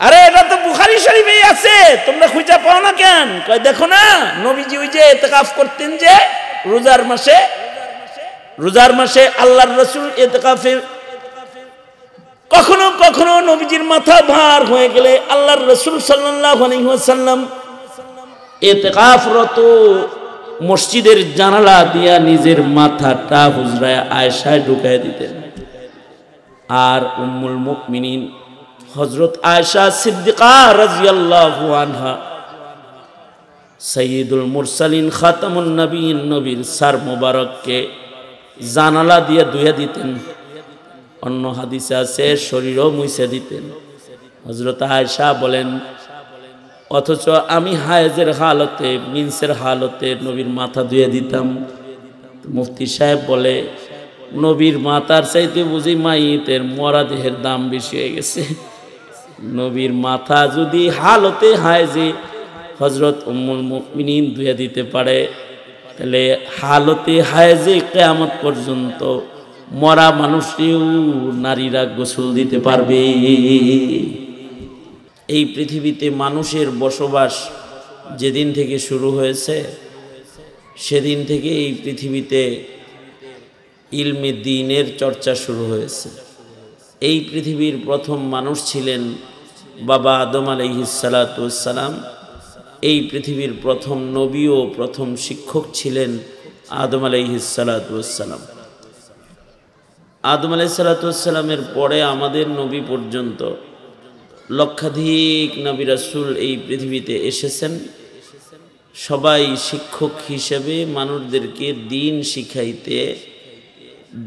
আরে এটা তো বুখারী শরীফেই আছে, তোমরা খুঁজে পাও না কেন? কয় দেখো না, নবীজি ওই যে ইতিকাফ করতেন যে রোজার মাসে আল্লাহর রাসূল ইতিকাফে কখনো কখনো নবীজির মাথা ভার হয়ে গেলে আল্লাহর রাসূল সাল্লাল্লাহু আলাইহি ওয়াসাল্লাম ইতিকাফরত মসজিদের জানালা দিয়া নিজের মাথাটা হুজরায়ে আয়েশায় ঢুকায় দিতেন। আর উম্মুল মুমিনিন হযরত আয়েশা সিদ্দিকা রাদিয়াল্লাহু আনহা সাইয়্যিদুল মুরসালিন খাতামুন নবীন, নবীর সার মোবারককে জানালা দিয়ে ধুয়ে দিতেন। অন্য হাদিসে আছে শরীরও মুছে দিতেন। হযরত আয়েশা বলেন, অথচ আমি হায়েজের হালতে, মিন্সের হালতে নবীর মাথা ধুয়ে দিতাম। মুফতি সাহেব বলে, নবীর মাথার চাইতে বুঝি মাইতের মরা দেহের দাম বেশি হয়ে গেছে। নবীর মাথা যদি হালতে হায়েজে হযরত উম্মুল মুমিনিন ধুয়ে দিতে পারে, তাহলে হালতে হায়েজে কিয়ামত পর্যন্ত মরা মানুষকেও নারীরা গোসল দিতে পারবে। এই পৃথিবীতে মানুষের বসবাস যেদিন থেকে শুরু হয়েছে, সেদিন থেকে এই পৃথিবীতে ইলমে দ্বীনের চর্চা শুরু হয়েছে। এই পৃথিবীর প্রথম মানুষ ছিলেন বাবা আদম আলাইহিস সালাতু ওয়াস সালাম। এই পৃথিবীর প্রথম নবী ও প্রথম শিক্ষক ছিলেন আদম আলাইহিস সালাতু ওয়াস সালাম। আদম আলাইহিস সালাতু ওয়াস সালামের পরে আমাদের নবী পর্যন্ত লক্ষাধিক নবী রাসূল এই পৃথিবীতে এসেছেন। সবাই শিক্ষক হিসেবে মানুষদেরকে দ্বীন শিখাইতে,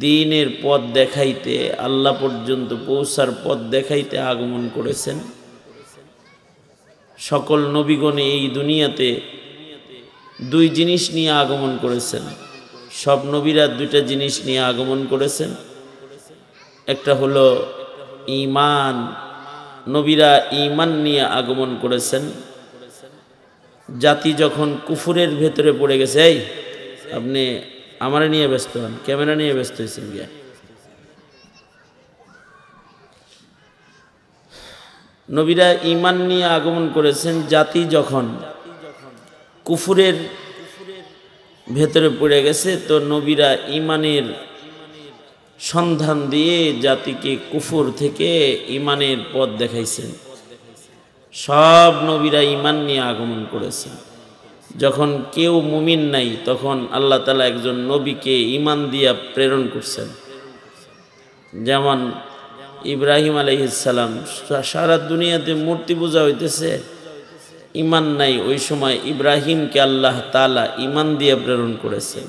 দ্বীনের পথ দেখাইতে, আল্লাহ পর্যন্ত পৌঁছার পথ দেখাইতে আগমন করেছেন। সকল নবীগণ এই দুনিয়াতে দুই জিনিস নিয়ে আগমন করেছেন। সব নবীরা দুইটা জিনিস নিয়ে আগমন করেছেন। একটা হলো ঈমান, নবীরা ঈমান নিয়ে আগমন করেছেন। জাতি যখন কুফুরের ভেতরে পড়ে গেছে, এই আপনি আমারে নিয়ে ব্যস্ত হন, ক্যামেরা নিয়ে ব্যস্ত হয়েছেন গিয়া। নবীরা ঈমান নিয়ে আগমন করেছেন। জাতি যখন কুফুরের ভেতরে পড়ে গেছে, তো নবীরা ঈমানের সন্ধান দিয়ে জাতিকে কুফর থেকে ঈমানের পথ দেখাইছেন। সব নবীরা ঈমান নিয়ে আগমন করেছেন। যখন কেউ মুমিন নাই, তখন আল্লাহ তাআলা একজন নবীকে ঈমান দিয়া প্রেরণ করছেন। যেমন ইব্রাহিম আলাইহিস সালাম, সারা দুনিয়াতে মূর্তি পূজা হইতেছে, ঈমান নাই, ওই সময় ইব্রাহিমকে আল্লাহ তাআলা ঈমান দিয়ে প্রেরণ করেছেন।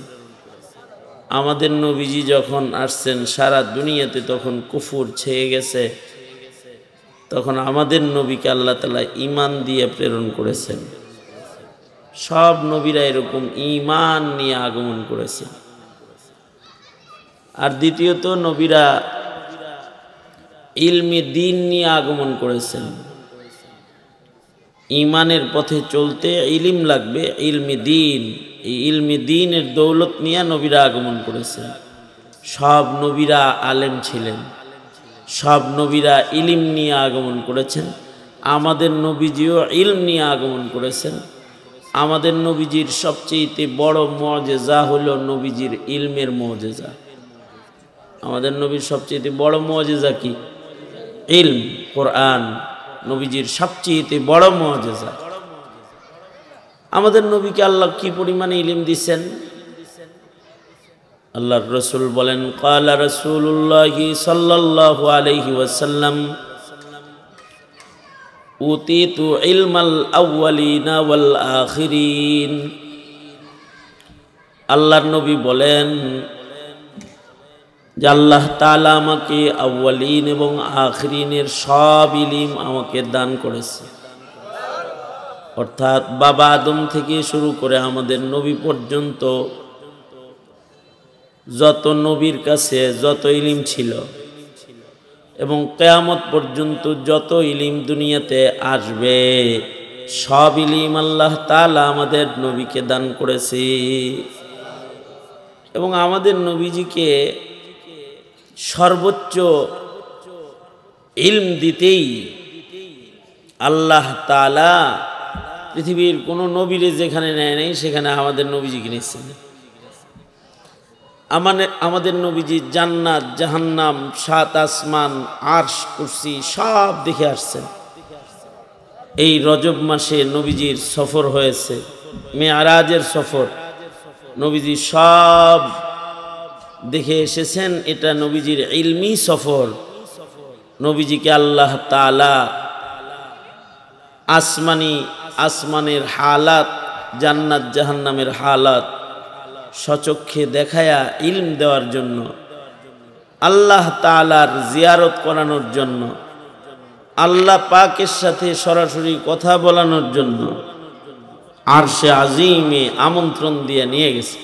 আমাদের নবীজি যখন আসছেন, সারা দুনিয়াতে তখন কুফর ছেয়ে গেছে, তখন আমাদের নবীকে আল্লাহ তাআলা ঈমান দিয়ে প্রেরণ করেছেন। সব নবীরা এরকম ঈমান নিয়ে আগমন করেছে। আর দ্বিতীয়ত, নবীরা ইলমে দ্বীন নিয়ে আগমন করেছেন। ঈমানের পথে চলতে ইলম লাগবে, ইলমে দ্বীন। এই ইলমে দ্বীনের দৌলত নিয়ে নবীরা আগমন করেছেন। সব নবীরা আলেম ছিলেন, সব নবীরা ইলম নিয়ে আগমন করেছেন। আমাদের নবীজিও ইলম নিয়ে আগমন করেছেন। আমাদের নবীজির সবচেয়ে বড় মুআজিজা হলো নবীজির ইলমের মুআজিজা। আমাদের নবীর সবচেয়ে বড় মুআজিজা কি? ইলম, কোরআন নবীজির সবচেয়ে বড় মুআজিজা। আমাদের নবীকে আল্লাহ কি পরিমাণে ইলম দিয়েছেন? আল্লাহর রাসূল বলেন, ক্বালা রাসূলুল্লাহ সাল্লাল্লাহু আলাইহি ওয়াসাল্লাম, উতিতু ইলমাল আউয়ালিনা ওয়াল আখিরিন। আল্লাহর নবী বলেন যে আল্লাহ তাআলা আমাকে আউয়ালিন এবং আখিরিনের সব ইলম আমাকে দান করেছে। অর্থাৎ বাবা আদম থেকে শুরু করে আমাদের নবী পর্যন্ত যত নবীর কাছে যত ইলম ছিল, এবং কিয়ামত পর্যন্ত যত ইলম দুনিয়াতে আসবে, সব ইলম আল্লাহ তাআলা আমাদের নবীকে দান করেছে। এবং আমাদের নবীজিকে সর্বোচ্চ ইলম দিতেই আল্লাহ তাআলা পৃথিবীর কোনো নবীরে যেখানে নেয় নাই সেখানে আমাদের নবীজিকে নিয়েছেন। আমাদের নবীজি জান্নাত, জাহান্নাম, সাত আসমান, আরশ, কুরসি সব দেখে আসছেন। এই রজব মাসে নবীজির সফর হয়েছে, মেয়ারাজের সফর, নবীজি সব দেখে এসেছেন। এটা নবীজির ইলমি সফর। নবীজিকে আল্লাহ তাআলা আসমানের হালাত, জান্নাত জাহান্নামের হালাত সচক্ষে দেখায়া ইলম দেওয়ার জন্য, আল্লাহ তাআলার জিয়ারত করানোর জন্য, আল্লাহ পাকের সাথে সরাসরি কথা বলানোর জন্য আরশে আজিমে আমন্ত্রণ দিয়ে নিয়ে গেছে।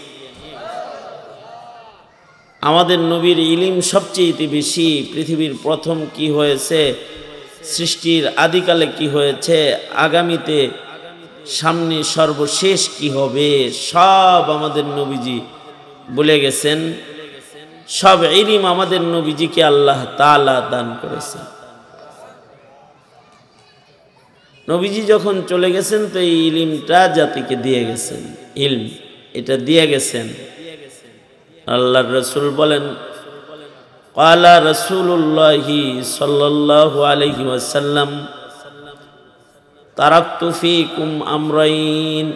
আমাদের নবীর ইলম সবচেয়ে বেশি। পৃথিবীর প্রথম কি হয়েছে, সৃষ্টির আদিকালে কি হয়েছে, আগামীতে সামনে সর্বশেষ কি হবে, সব আমাদের নবীজি বলে গেছেন। সব ইলম আমাদের নবীজিকে আল্লাহ তাআলা দান করেছেন। নবীজি যখন চলে গেছেন তো এই ইলমটা জাতিকে দিয়ে গেছেন। ইলম এটা দিয়ে গেছেন। আল্লাহর রাসূল বলেন, ক্বালা রাসূলুল্লাহি সাল্লাল্লাহু আলাইহি ওয়াসাল্লাম, তারাকতু ফীকুম আমরাইন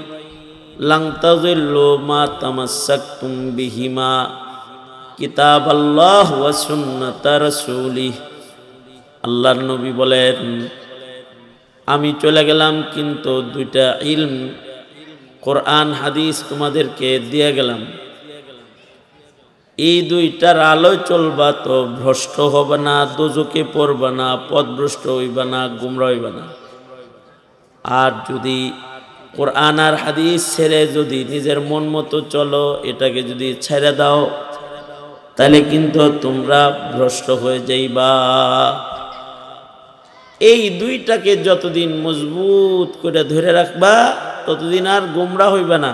লান তাযিল্লু মা তামাসসাকতুম বিহিমা, কিতাবাল্লাহ ওয়া সুন্নাতা রাসূলিহ। আল্লাহর নবী বলেন, আমি চলে গেলাম কিন্তু দুইটা ইলম, কোরআন হাদিস তোমাদেরকে দিয়ে গেলাম। এই দুইটার আলোয় চলবা তো ভ্রষ্ট হবে না, দোজকে পড়বা না, পথভ্রষ্ট হইবা না, গুমরা হইবা না। আর যদি কোরআন আর হাদিস ছেড়ে যদি নিজের মন মতো চলো, এটাকে যদি ছেড়ে দাও, তাহলে কিন্তু তোমরা ভ্রষ্ট হয়ে যাইবা। এই দুইটাকে যতদিন মজবুত করে ধরে রাখবা ততদিন আর গুমরা হইবা না।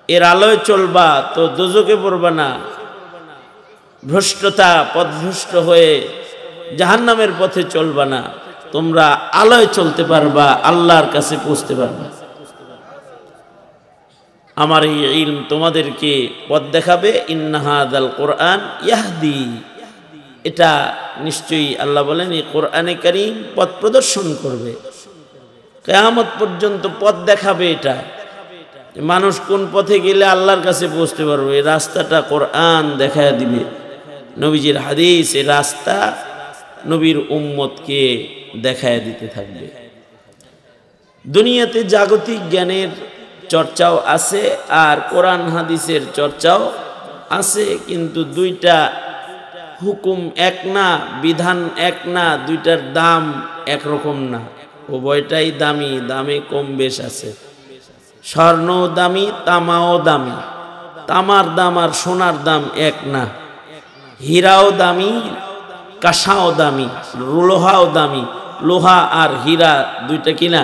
এর আলোয় চলবা তো দোজকে পড়বা না, ভ্রষ্টতা পথভ্রষ্ট হয়ে জাহান্নামের পথে চলবা না। তোমরা আলোয় চলতে পারবা, আল্লাহর কাছে পৌঁছতে পারবা। আমার এই ইলম তোমাদেরকে পথ দেখাবে। ইন্না হাযাল কোরআন ইয়াহদি, এটা নিশ্চয়ই আল্লাহ বলেন এই কোরআনে কারীম পথ প্রদর্শন করবে, কিয়ামত পর্যন্ত পথ দেখাবে। এটা মানুষ কোন পথে গেলে আল্লাহর কাছে পৌঁছতে পারবে, এই রাস্তাটা কোরআন দেখায় দিবে। নবীজির হাদিস এই রাস্তা নবীর উম্মতকে দেখায় দিতে থাকবে। দুনিয়াতে জাগতিক জ্ঞানের চর্চাও আছে আর কোরআন হাদিসের চর্চাও আছে, কিন্তু দুইটা হুকুম এক না, বিধান এক না, দুইটার দাম একরকম না। উভয়টাই দামি, দামে কম বেশ আছে। স্বর্ণও দামি, তামাও দামি। তামার দাম আর সোনার দাম এক না। হীরাও দামি, কাঁসাও দামি, লোহাও দামি। লোহা আর হীরা দুইটা কিনা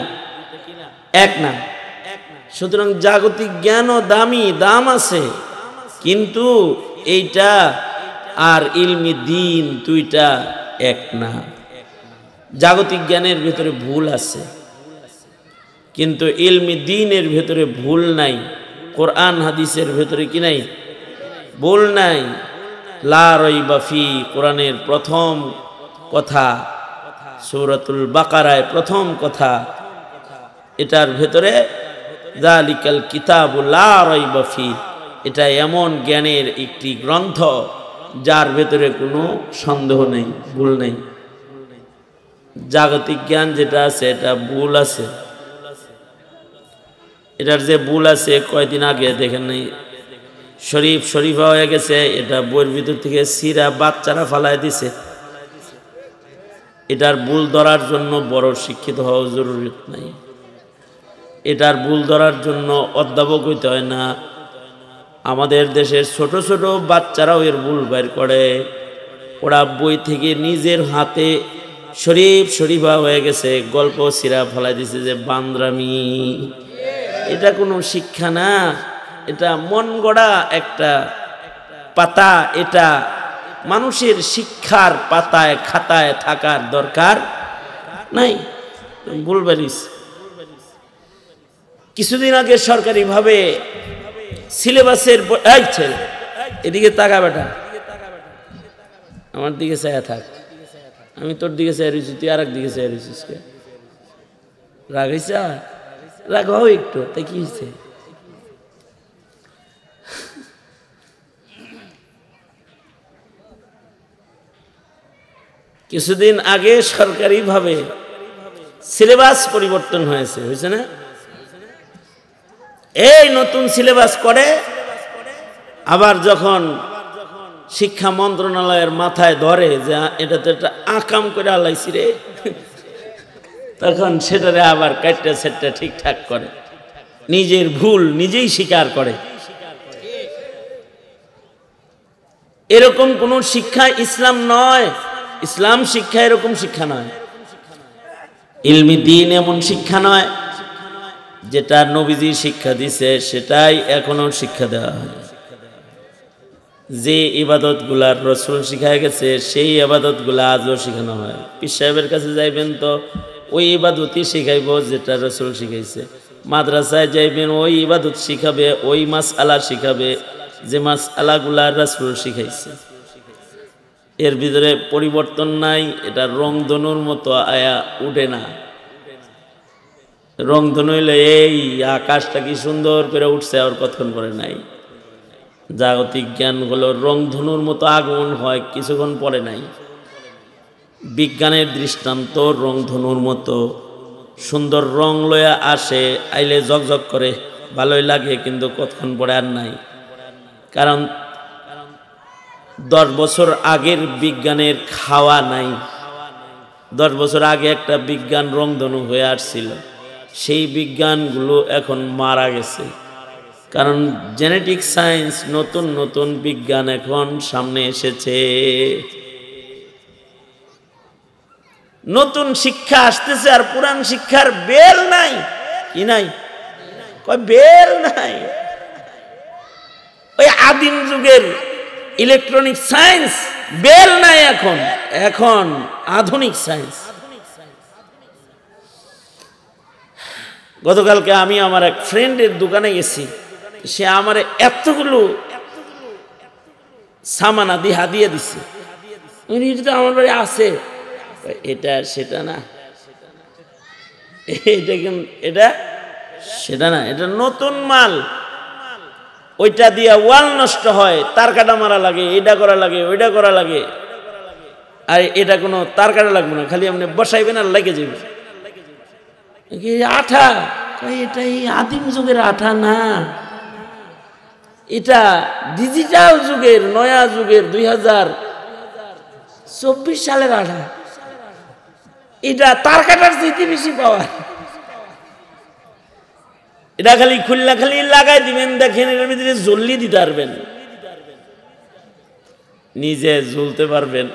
এক না। সুতরাং জাগতিক জ্ঞানও দামি, দাম আছে, কিন্তু এইটা আর ইলমি দ্বীন দুইটা এক না। জাগতিক জ্ঞানের ভিতরে ভুল আছে, কিন্তু ইলমি দ্বীনের ভিতরে ভুল নাই। কোরআন হাদিসের ভিতরে কি নাই? ভুল নাই। লা রাইবা ফি, কোরআনের প্রথম কথা, সূরাতুল বাকারায় প্রথম কথা, এটার ভেতরে যালিকাল কিতাবু লা রাইবা ফি, এটা এমন জ্ঞানের একটি গ্রন্থ যার ভেতরে কোনো সন্দেহ নেই, ভুল নেই। জাগতিক জ্ঞান যেটা আছে এটা ভুল আছে। এটার যে ভুল আছে কয়দিন আগে দেখেন নাই, শরীফা হয়ে গেছে, এটা বইয়ের ভিতর থেকে সিরা বাচ্চারা ফালায় দিছে। এটার ভুল ধরার জন্য বড় শিক্ষিত হওয়া জরুরি নাই। এটার ভুল ধরার জন্য অধ্যাপক হইতে হয় না। আমাদের দেশের ছোট ছোট বাচ্চারাও এর ভুল বের করে। ওরা বই থেকে নিজের হাতে শরীফা হয়ে গেছে, গল্প সিরা ফেলাই দিছে যে বান্দরামি। এটা কোনো শিক্ষা না, এটা মন গড়া একটা পাতা। এটা মানুষের শিক্ষার পাতায় খাতায় থাকার দরকার নাই। ভুল পারিস। কিছুদিন আগে সরকারিভাবে সিলেবাসের এদিকে তাকা বেটা, আমার দিকে চায়া থাক, আমি তোর দিকে চাই রয়েছি, তুই আর এক দিকে চাই রয়েছিস। রাগ হয়েছে? রাগ হও একটু, তাই কি হয়েছে? কিছুদিন আগে সরকারিভাবে সিলেবাস পরিবর্তন হয়েছে না? এই নতুন সিলেবাস করে আবার যখন শিক্ষা মন্ত্রণালয়ের মাথায় ধরে যে এটা তো একটা আকাম করে আলাইছি রে, তখন সেটারে আবার কাটটা সেটটা ঠিকঠাক করে, নিজের ভুল নিজেই স্বীকার করে। এরকম কোন শিক্ষা ইসলাম নয়। ইসলাম শিক্ষা এরকম শিক্ষা নয়। ইলমি দ্বীন এমন শিক্ষা নয়। যেটা নবীজি শিক্ষা দিছে সেটাই এখনো শিক্ষা দেওয়া হয়। যে ইবাদতগুলার রাসূল শিখায় গেছে সেই ইবাদতগুলা আজও শেখানো হয়। পীর সাহেবের কাছে যাইবেন তো ওই ইবাদতই শিখাইব যেটা রাসূল শিখাইছে। মাদ্রাসায় যাইবেন ওই ইবাদত শিখাবে, ওই মাসআলা শিখাবে যে মাসআলাগুলা রাসূল শিখাইছে। এর ভিতরে পরিবর্তন নাই। এটা রংধনুর মতো আয়া উঠে না। রংধনু হইলে এই আকাশটা কি সুন্দর করে উঠছে আর কতক্ষণ পরে নাই। জাগতিক জ্ঞানগুলো রংধনুর মতো আগমন হয়, কিছুক্ষণ পরে নাই। বিজ্ঞানের দৃষ্টান্ত রংধনুর মতো সুন্দর রং লয়া আসে, আইলে ঝকঝক করে, ভালোই লাগে, কিন্তু কতক্ষণ পরে আর নাই। কারণ 10 বছর আগের বিজ্ঞানের খাওয়া নাই। 10 বছর আগে একটা বিজ্ঞান রংধনু হয়ে আসছিল, সেই বিজ্ঞানগুলো এখন মারা গেছে। কারণ জেনেটিক সায়েন্স, নতুন নতুন বিজ্ঞান এখন সামনে এসেছে। নতুন শিক্ষা আসতেছে আর পুরান শিক্ষার বেল নাই। কি নাই? কয় বেল নাই। ওই আদিম যুগের ইলেকট্রনিক সায়েন্স বেল নাই এখন। এখন আধুনিক সায়েন্স। গতকালকে আমি আমার এক ফ্রেন্ডের দোকানে গেছি, সে আমারে এতগুলো সামান আদি হাদিয়ে দিছে। এটা আমার বাড়ি আছে, এটা সেটা না, এটা কিন্তু এটা সেটা না, এটা নতুন মাল। ওইটা দিয়া ওয়াল নষ্ট হয়, তার কাটা মারা লাগে, এটা করা লাগে, ওইটা করা লাগে। আর এটা কোনো তার কাটা লাগবে না, খালি আপনি বসাইবেন আর লেগে যাবে। আঠা, এটা এই আদিম যুগের আঠা না, এটা ডিজিটাল যুগের, নয়া যুগের 2024 সালের আঠা। এটা তার কাটার চাইতে বেশি পাওয়ার। এটা খালি খুললা খালি লাগাই দিবেন, দেখেন এর ভিতরে জ্বললি দিতে পারবেন, নিজে জ্বলতে পারবেন।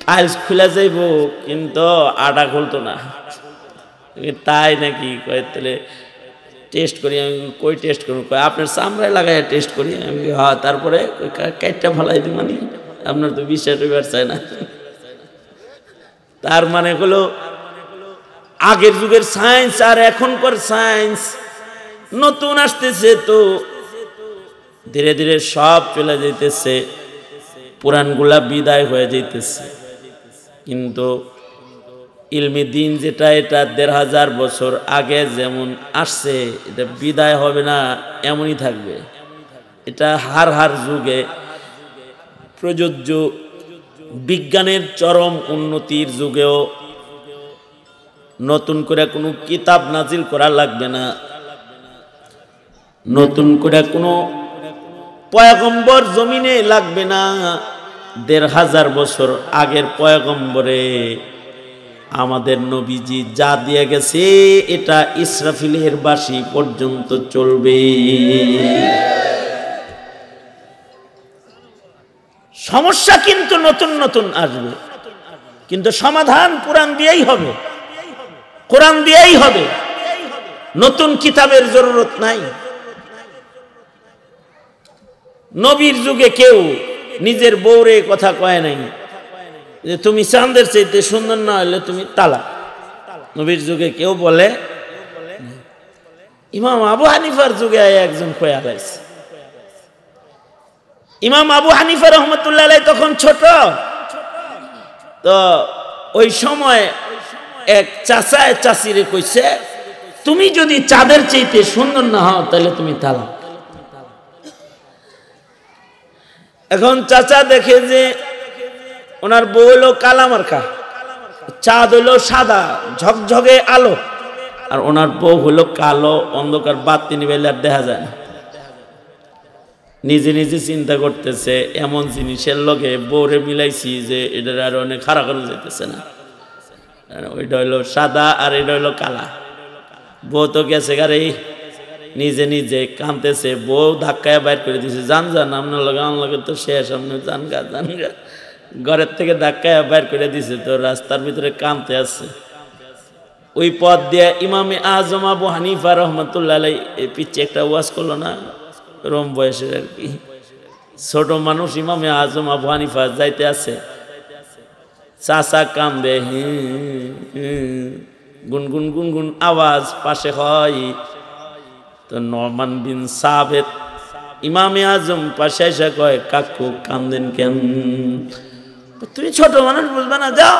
টাইলস খুলে যাইব কিন্তু আটা খুলতো না। তাই নাকি? কয় তাহলে টেস্ট করি। আমি কই টেস্ট করুন? কয় আপনার চামড়ায় লাগাই টেস্ট করি। আমি হ্যাঁ, তারপরে কাইটটা ফালাই দিই, মানে আপনার তো বিশ্বাস হইবার চায় না। তার মানে হলো আগের যুগের সায়েন্স আর এখনকার সায়েন্স নতুন আসতেছে, তো ধীরে ধীরে সব চলে যাইতেছে, পুরানগুলা বিদায় হয়ে যাইতেছে। কিন্তু ইলমি দ্বীন যেটা, এটা 1500 বছর আগে যেমন আসছে, এটা বিদায় হবে না, এমনই থাকবে। এটা হার হার যুগে প্রযোজ্য। বিজ্ঞানের চরম উন্নতির যুগেও নতুন করে কোনো কিতাব নাজিল করা লাগবে না, নতুন করে কোনো পয়গম্বর জমিনে লাগবে না। 1500 বছর আগের পয়গম্বরে আমাদের নবীজি যা দিয়ে গেছে, এটা ইসরাফিলের বাঁশি পর্যন্ত চলবে। সমস্যা কিন্তু নতুন নতুন আসবে, কিন্তু সমাধান কোরআন দিয়েই হবে, কোরআন দিয়েই হবে। নতুন কিতাবের জরুরত নাই। নবীর যুগে কেউ নিজের বউরে কথা কয় নাই যে তুমি চাঁদের চাইতে সুন্দর না হলে তুমি তালাক। নবীর যুগে কেউ বলে, ইমাম আবু হানিফার যুগে একজন কয়া লাইছে। ইমাম আবু হানিফা রহমতুল্লাহ আলাইহি তখন ছোট, তো ওই সময় এক চাচায় চাচিরে কইছে, তুমি যদি চাঁদের চাইতে সুন্দর না হও তাহলে তুমি তালাক। এখন চাচা দেখে যে ওনার বউ হলো কালা মার্কা, চাঁদ হইলো সাদা ঝকঝকে আলো, আর ওনার বউ হলো কালো অন্ধকার, বাতি নিবেলে আর দেখা যায় না। নিজে নিজে চিন্তা করতেছে, এমন জিনিসের লগে বউরে মিলাইছি যে এটা আর অনেক খারাপ করে যেতেছে না। ওইটা হইলো সাদা আর এটা হইলো কালা। বউ তো গেছে গারে, নিজে নিজে কাঁদতেছে। বউ ধাক্কায় বাইর করে দিছে, জান জান আপনার লগে আমার লগে তো শেষ, আপনি জানগা জানগা। ঘরের থেকে ধাক্কায় বাইর করে দিছে, তো রাস্তার ভিতরে কাঁদতে আছে। ওই পথ দিয়ে ইমামে আজম আবু হানিফা রহমতুল্লাহ আলাইহি পিছে একটা ওয়াজ করলো না, রম বয়সের আর কি ছোট মানুষ। ইমামে আজম আবু হানিফা যাইতে আছে, চাচা কান্দে, গুনগুন গুনগুন আওয়াজ পাশে হয়। তো নমান বিন সাবেত ইমামে আজম পাশে এসে কয়, কাকু কান্দেন কেন? তুমি ছোট মানুষ বুঝবে না, যাও।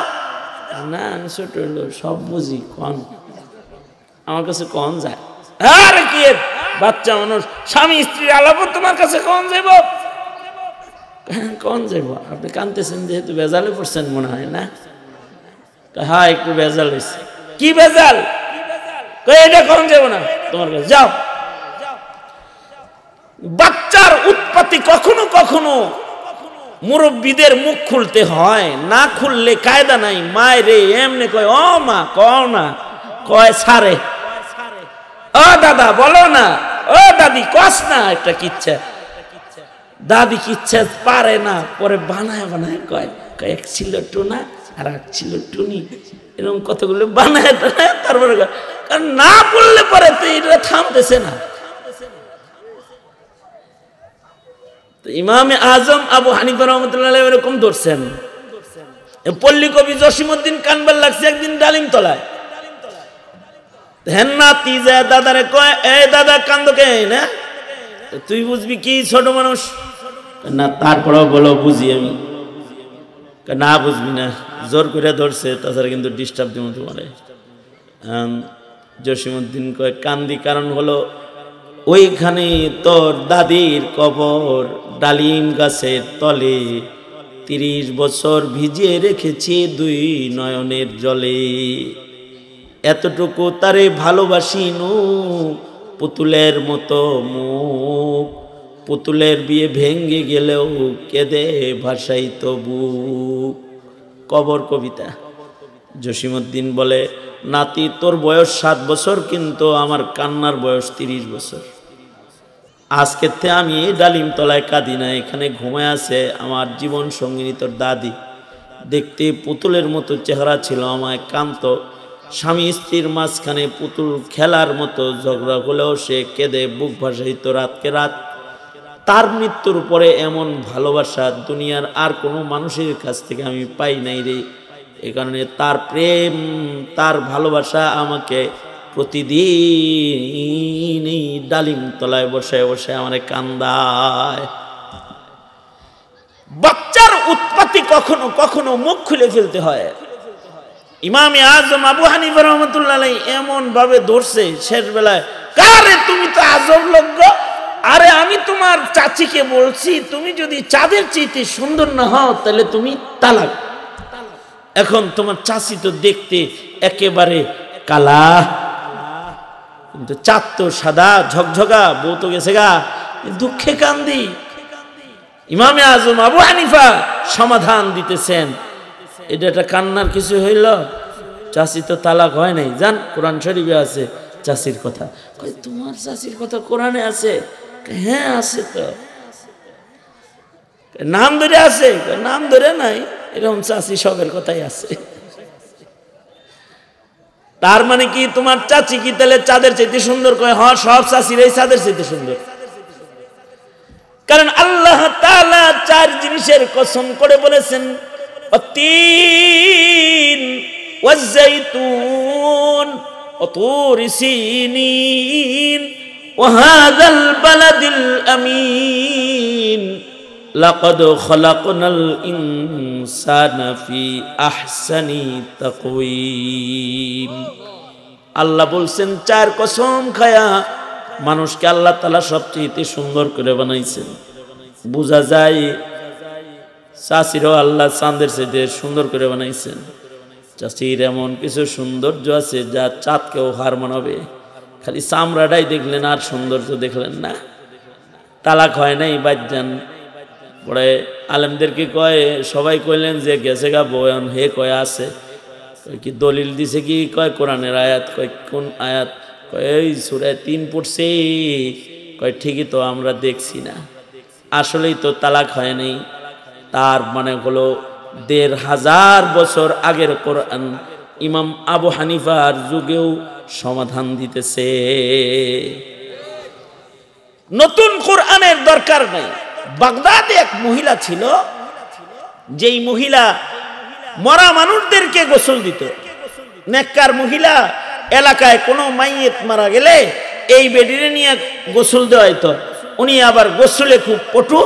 না আমি ছোট হইলো সব বুঝি, কন আমার কাছে কন যায়। আরে কি বাচ্চা মানুষ, স্বামী স্ত্রীর আলাপ তোমার কাছে কন যাইব? কন যাইব? আপনি কানতেছেন যেহেতু বেজালে পড়ছেন মনে হয় না? হ্যাঁ একটু বেজাল হয়েছে। কি বেজাল? এটা কন যাবো না তোমার কাছে, যাও। বাচ্চার উৎপত্তি কখনো কখনো মুরব্বীদের মুখ খুলতে হয়, না খুললে কায়দা নাই। মায় রে এমনি কয়, ও মা কও না, কয় সারে, ও দাদা বলো না, ও দাদি কস না একটা কিচ্ছা। দাদি কিচ্ছা পারে না, পরে বানায় বানায় কয়, এক ছিল টুনা আর এক ছিল টুনি, এরকম কতগুলো বানায় তারপরে কারণ না বললে পরে তো এটা থামতেছে না। ইমামে আজম আবু হানিফা রহমতুল্লাহ এরকম ধরছেন। পল্লী কবি জসিমউদ্দিন কানবার লাগছে একদিন ডালিম তলায়, হেন্নাতি যায় দাদারে কয়, এই দাদা কান্দো কে না? তুই বুঝবি কি ছোট মানুষ? না তারপরেও বলো বুঝি আমি। না বুঝবি না, জোর করে ধরছে, তাছাড়া কিন্তু ডিস্টার্ব দিব তোমারে। জসিমউদ্দিন কয়, কান্দি কারণ হলো ওইখানে তোর দাদির কবর, ডালিম গাছের তলে 30 বছর ভিজিয়ে রেখেছি 2 নয়নের জলে। এতটুকু তারে ভালোবাসি নু, পুতুলের মতো মুখ, পুতুলের বিয়ে ভেঙ্গে গেলেও কেঁদে ভাসাই তবু। কবর কবিতা। জসিমউদ্দিন বলে, নাতি তোর বয়স 7 বছর, কিন্তু আমার কান্নার বয়স 30 বছর। আজকে আমি ডালিম তলায় কাঁদি না, এখানে ঘুমায় আছে আমার জীবন সঙ্গিনী তোর দাদি। দেখতে পুতুলের মতো চেহারা ছিল, আমায় কান্ত। স্বামী স্ত্রীর মাঝখানে পুতুল খেলার মতো, ঝগড়া হলেও সে কেঁদে বুক ভাসাইত রাতকে রাত। তার মৃত্যুর পরে এমন ভালোবাসা দুনিয়ার আর কোনো মানুষের কাছ থেকে আমি পাই নাই রে। এ কারণে তার প্রেম, তার ভালোবাসা আমাকে প্রতিদিন এই ডালিম তলায় বসে বসে আমার কান্দায়। বাচ্চার উৎপত্তি কখনো কখনো মুখ খুলে ফেলতে হয়। ইমামে আজম আবু হানিফা রহমতুল্লাহ আলাইহি এমন ভাবে ধরছে শেষ বেলায়, কারে তুমি তো আজব লোক গো। আরে আমি তোমার চাচিকে বলছি, তুমি যদি চাঁদের চাইতে সুন্দর না হও তাহলে তুমি তালাক। এখন তোমার চাচি তো দেখতে একেবারে কালা, কিন্তু চাঁদ তো সাদা ঝকঝকা, বউ তো গেছে গা, দুঃখে কান্দি। ইমামে আজম আবু হানিফা সমাধান দিতেছেন, এটা একটা কান্নার কিছু হইল? চাচি তো তালাক হয় নাই, জান কোরআন শরীফে আছে চাচির কথা। তোমার চাচির কথা কোরআনে আছে? হ্যাঁ আছে তো। নাম ধরে আছে? নাম ধরে নাই, এরকম চাচি সবের কথাই আছে। তার মানে কি তোমার চাচি কি তাহলে চাঁদের চাইতে সুন্দর? কয় হ্যাঁ, সব চাচিরাই চাঁদের চাইতে সুন্দর। কারণ আল্লাহ তাআলা 4 জিনিসের কসম করে বলেছেন, তিন ওয়াজ-যাইতুন ওয়া তুরি সিনিন ওয়া হাযাল বালাদিল আমিন লাকাদ খালাকনাল ইনসানা ফি আহসানি তাকওয়িম। আল্লাহ বলছেন 4 কসম খায়া মানুষকে আল্লাহ তাআলা সবচেয়ে সুন্দর করে বানাইছেন। বোঝা যায় চাচিরও আল্লাহ চাঁদের চেয়ে সুন্দর করে বানাইছেন। চাচির এমন কিছু সৌন্দর্য আছে যা চাঁদকেও হার মানাবে। খালি চামড়াটাই দেখলেন আর সৌন্দর্য দেখলেন না। তালাক হয় নাই বাজ্জান পরে আলেমদেরকে কয়, সবাই কইলেন যে গেছে গা বয়ান, হে কয় আছে, কি দলিল দিছে কি, কয় কোরআনের আয়াত, কয় কোন আয়াত, কয় এই সূরা 3 পড়ছে, কয় ঠিকই তো আমরা দেখছি না, আসলেই তো তালাক হয় নাই। তার মানে হলো 1500 বছর আগের কোরআন ইমাম আবু হানিফার যুগেও সমাধান দিতেছে। নতুন কোরআনের দরকার নাই। বাগদাদে এক মহিলা ছিল, যেই মহিলা মরা মানুষদেরকে গোসল দিত। নেককার মহিলা, এলাকায় কোনো মাইয়েত মারা গেলে এই বেডিরে নিয়ে গোসল দেওয়া হইতো। উনি আবার গোসলে খুব পটু,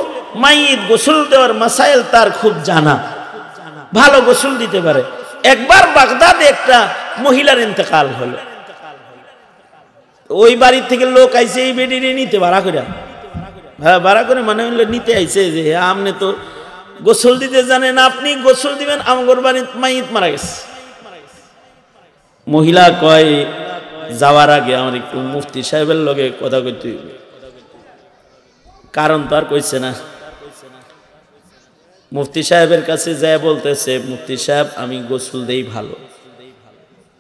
মাইয়েত গোসল দেওয়ার মাসাইল তার খুব জানা, ভালো গোসল দিতে পারে। একবার বাগদাদে একটা মহিলার ইন্তেকাল হলো, ওই বাড়ি থেকে লোক আইছে এই বেডিরে নিতে ভাড়া করে। হ্যাঁ, ভাড়া করে মানে হইলো নিতে আইছে যে আপনি তো গোসল দিতে জানেন, আপনি গোসল দিবেন, আমগর বাড়ির মাইত মারা গেছে। মহিলা কয় যাওয়ার আগে আমার একটু মুফতি সাহেবের লগে কথা কইতে হইবে। কারণ তো আর কইছে না। মুফতি সাহেবের কাছে যায় বলতেছে, মুফতি সাহেব আমি গোসল দেই ভালো,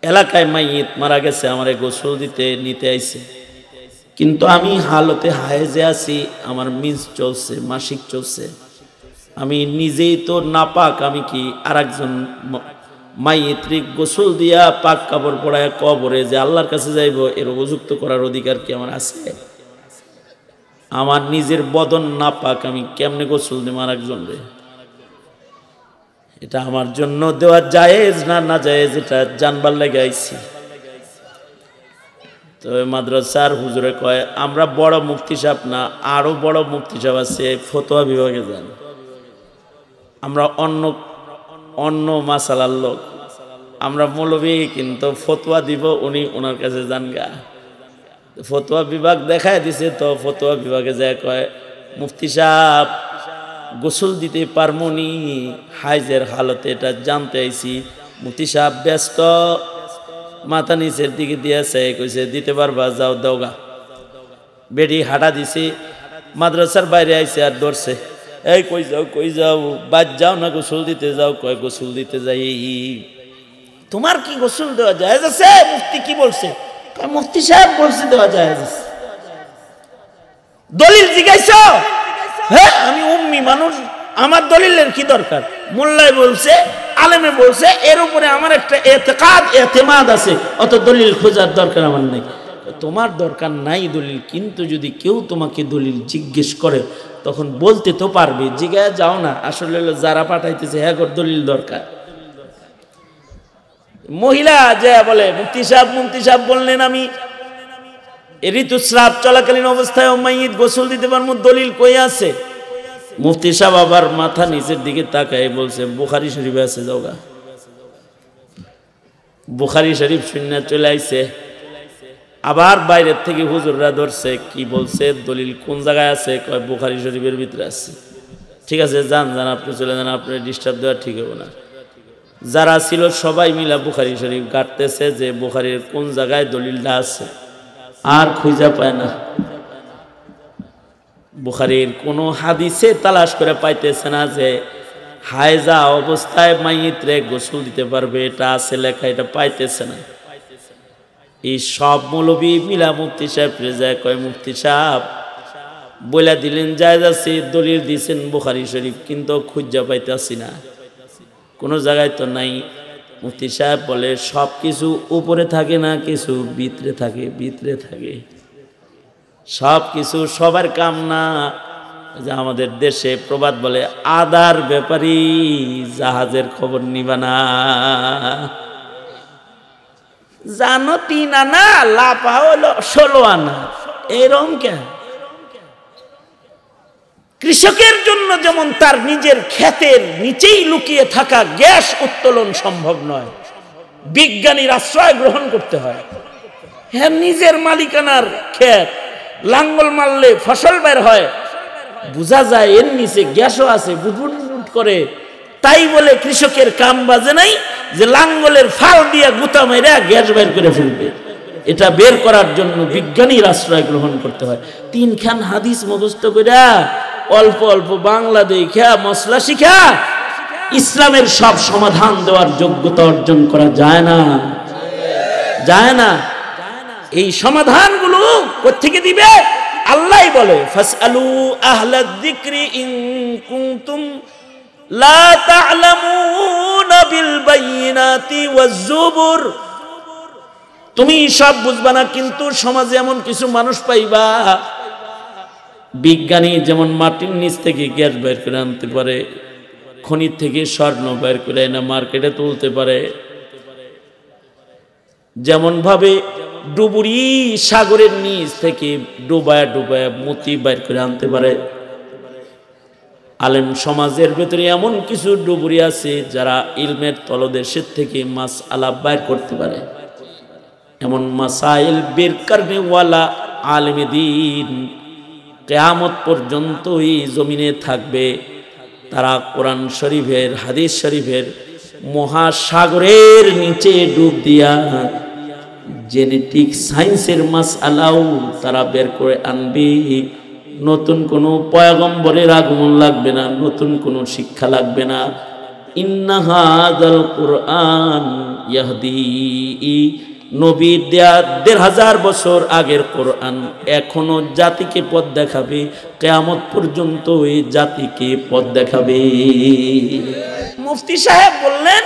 এলাকায় মাইত মারা গেছে, আমারে গোসল দিতে নিতে আইছে, কিন্তু আমি হালতে হায়েজে আছি, আমার মিন্স চলছে, মাসিক চলছে, আমি নিজেই তো নাপাক, আমি কি আর একজন মাইয়িত্রিক গোসল দিয়া পাক কাপড় পরায় কবরে যে আল্লাহর কাছে যাইব, এর উপযুক্ত করার অধিকার কি আমার আছে? আমার নিজের বদন নাপাক, আমি কেমনে গোসল দিব আর একজন রে? এটা আমার জন্য দেওয়া জায়েজ না না জায়েজ, এটা জানবার লেগে আইছি। তো মাদ্রাসার হুজুরে কয়, আমরা বড় মুফতি সাহেব না, আরো বড় মুফতি সাহেব আছে, ফতোয়া বিভাগে যান, আমরা অন্য মাসালার লোক, আমরা মৌলবী, কিন্তু ফতোয়া দিব উনি, ওনার কাছে যান গা। ফতোয়া বিভাগ দেখায় দিছে, তো ফতোয়া বিভাগে যায় কয়, মুফতি সাহেব গোসল দিতে পারমনি, হাইজের হালতে এটা জানতে আইছি। মুফতি সাহেব ব্যস্ত, মাথা নিচের দিকে দিয়েছে, কইছে দিতে পারবা, যাও দাওগা। বেডি হাঁটা দিছি, মাদ্রাসার বাইরে আইছে আর ধরছে, এই কই যাও, বাদ যাও না, গোসল দিতে যাও। কয় গোসল দিতে যাই। তোমার কি গোসল দেওয়া জায়েজ আছে? মুফতি কি বলছে? মুফতি সাহেব বলছে দেওয়া জায়েজ আছে। দলিল জিজ্ঞাসা? হ্যাঁ, আমি উম্মি মানুষ, আমার দলিলের কি দরকার? মোল্লাই বলছে, আলেমে বলছে, এর উপরে আমার একটা এতেমাদ আছে, অত দলিল খোঁজার দরকার আমার নেই। তোমার দরকার নাই দলিল, কিন্তু যদি কেউ তোমাকে দলিল জিজ্ঞেস করে তখন বলতে তো পারবে, জিজ্ঞাসা যাও না, আসলে যারা পাঠাইতেছে হ্যাঁ দলিল দরকার। মহিলা যে বলে, মুফতি সাহেব বললেন আমি ঋতুস্রাব চলাকালীন অবস্থায় মাইয়িত গোসল দিতে পারবো, দলিল কই আছে? মুফতি সাহেব আবার মাথা নিচের দিকে তাকায় বলছে, বুখারী শরীফে আছে, যাওগা। বুখারী শরীফ শূন্য চলে আইছে। আবার বাইরের থেকে হুজুররা ধরছে, কি বলছে, দলিল কোন জায়গায় আছে? কয় বুখারী শরীফের ভিতরে আছে। ঠিক আছে, যান আপনি চলে যান, আপনি ডিস্টার্ব দেওয়া ঠিক হবে না। যারা ছিল সবাই মিলা বুখারী শরীফ ঘাটতেছে যে বুখারীর কোন জায়গায় দলিলটা আছে, আর খুঁজে পায় না। বুখারীর কোন হাদিসে তালাশ করে পাইতেছে না যে হায়জা অবস্থায় মাইয়িতরে গোসল দিতে পারবে, এটা আছে লেখা, এটা পাইতেছে না। এই সব মৌলবী মিলা মুফতি সাহেব যায়, কয় মুফতি সাহেব বইলা দিলেন জায়েজ আছে, দলিল দিয়েছেন বুখারী শরীফ, কিন্তু খুঁজে পাইতেছি না, কোনো জায়গায় তো নাই। মুফতি সাহেব বলে, সব কিছু উপরে থাকে না, কিছু ভিতরে থাকে, সব কিছু সবার কাম না। যে আমাদের দেশে প্রবাদ বলে, আদার ব্যাপারী জাহাজের খবর নিবা না। জানো 3 আনা, লাফা হলো 16 আনা। এরকম কেন? কৃষকের জন্য যেমন তার নিজের ক্ষেতের নিচেই লুকিয়ে থাকা গ্যাস উত্তোলন সম্ভব নয়, বিজ্ঞানীর আশ্রয় গ্রহণ করতে হয়। হ্যাঁ, নিজের মালিকানার ক্ষেত, লাঙ্গল মারলে ফসল বের হয়, বোঝা যায় এর নিচে গ্যাসও আছে, বুটবুট করে। তাই বলে কৃষকের কাম বাজে নাই যে লাঙ্গলের ফাল দিয়া গুতা মেরে গ্যাস বের করে ফেলবে। এটা বের করার জন্য বিজ্ঞানীর আশ্রয় গ্রহণ করতে হয়। 3 খান হাদিস মুখস্থ কইরা অল্প অল্প বাংলা দেখা মশলা শিখা ইসলামের সব সমাধান দেওয়ার যোগ্যতা অর্জন করা যায় না, যায় না। এই সমাধানগুলো কোত্থেকে দিবে? আল্লাহই বলে, ফাসআলু আহলায যিকরি ইন কুনতুম লা তা'লামুনা বিল বাইয়িনাতি ওয়াজ জুবুর। তুমি সব বুঝবা না, কিন্তু সমাজে এমন কিছু মানুষ পাইবা, বিজ্ঞানী যেমন মাটির নিচ থেকে গ্যাস বের করে আনতে পারে, খনি থেকে স্বর্ণ বের করে এনে মার্কেটে তুলতে পারে, যেমন ভাবে ডুবুরি সাগরের নিচ থেকে ডুবায়া ডুবায়া মতি বের করে আনতে পারে, আলেম সমাজের ভেতরে এমন কিছু ডুবুরি আছে যারা ইলমের তলদেশের থেকে মাস আলাপ বের করতে পারে। এমন মাসাইল বের করনে ওয়ালা আলেমে দ্বীন কিয়ামত পর্যন্ত এই জমিনে থাকবে। তারা কোরআন শরীফের, হাদিস শরীফের মহাসাগরের নিচে ডুব দিয়া জেনেটিক সায়েন্সের মাসআলাও তারা বের করে আনবে। নতুন কোনো পয়গম্বরের আগমন লাগবে না, নতুন কোনো শিক্ষা লাগবে না। ইন্না হাযাল কুরআন ইয়াহদি, নবীর দেয়া ১৫০০ বছর আগের কোরআন এখনো জাতিকে পথ দেখাবে, কিয়ামত পর্যন্ত এই জাতিকে পথ দেখাবে। মুফতি সাহেব বললেন,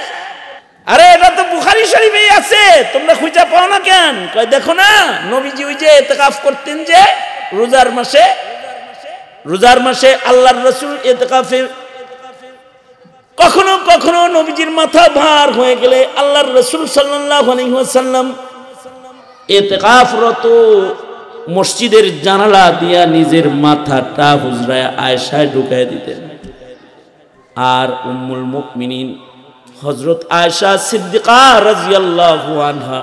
আরে এটা তো বুখারী শরীফেই আছে, তোমরা খুঁজে পাও না কেন? কয় দেখো না, নবীজি ওই যে ইতিকাফ করতেন যে রোজার মাসে আল্লাহর রাসূল ইতিকাফে, কখনো কখনো নবীজির মাথা ভার হয়ে গেলে আল্লাহর রাসূল সাল্লাল্লাহু আলাইহি ওয়াসাল্লাম ইতিকাফরত মসজিদের জানালা দিয়া নিজের মাথাটা হুজরায়ে আয়েশায় ঢুকায় দিতেন। আর উম্মুল মুমিনিন হযরত আয়েশা সিদ্দিকা রাদিয়াল্লাহু আনহা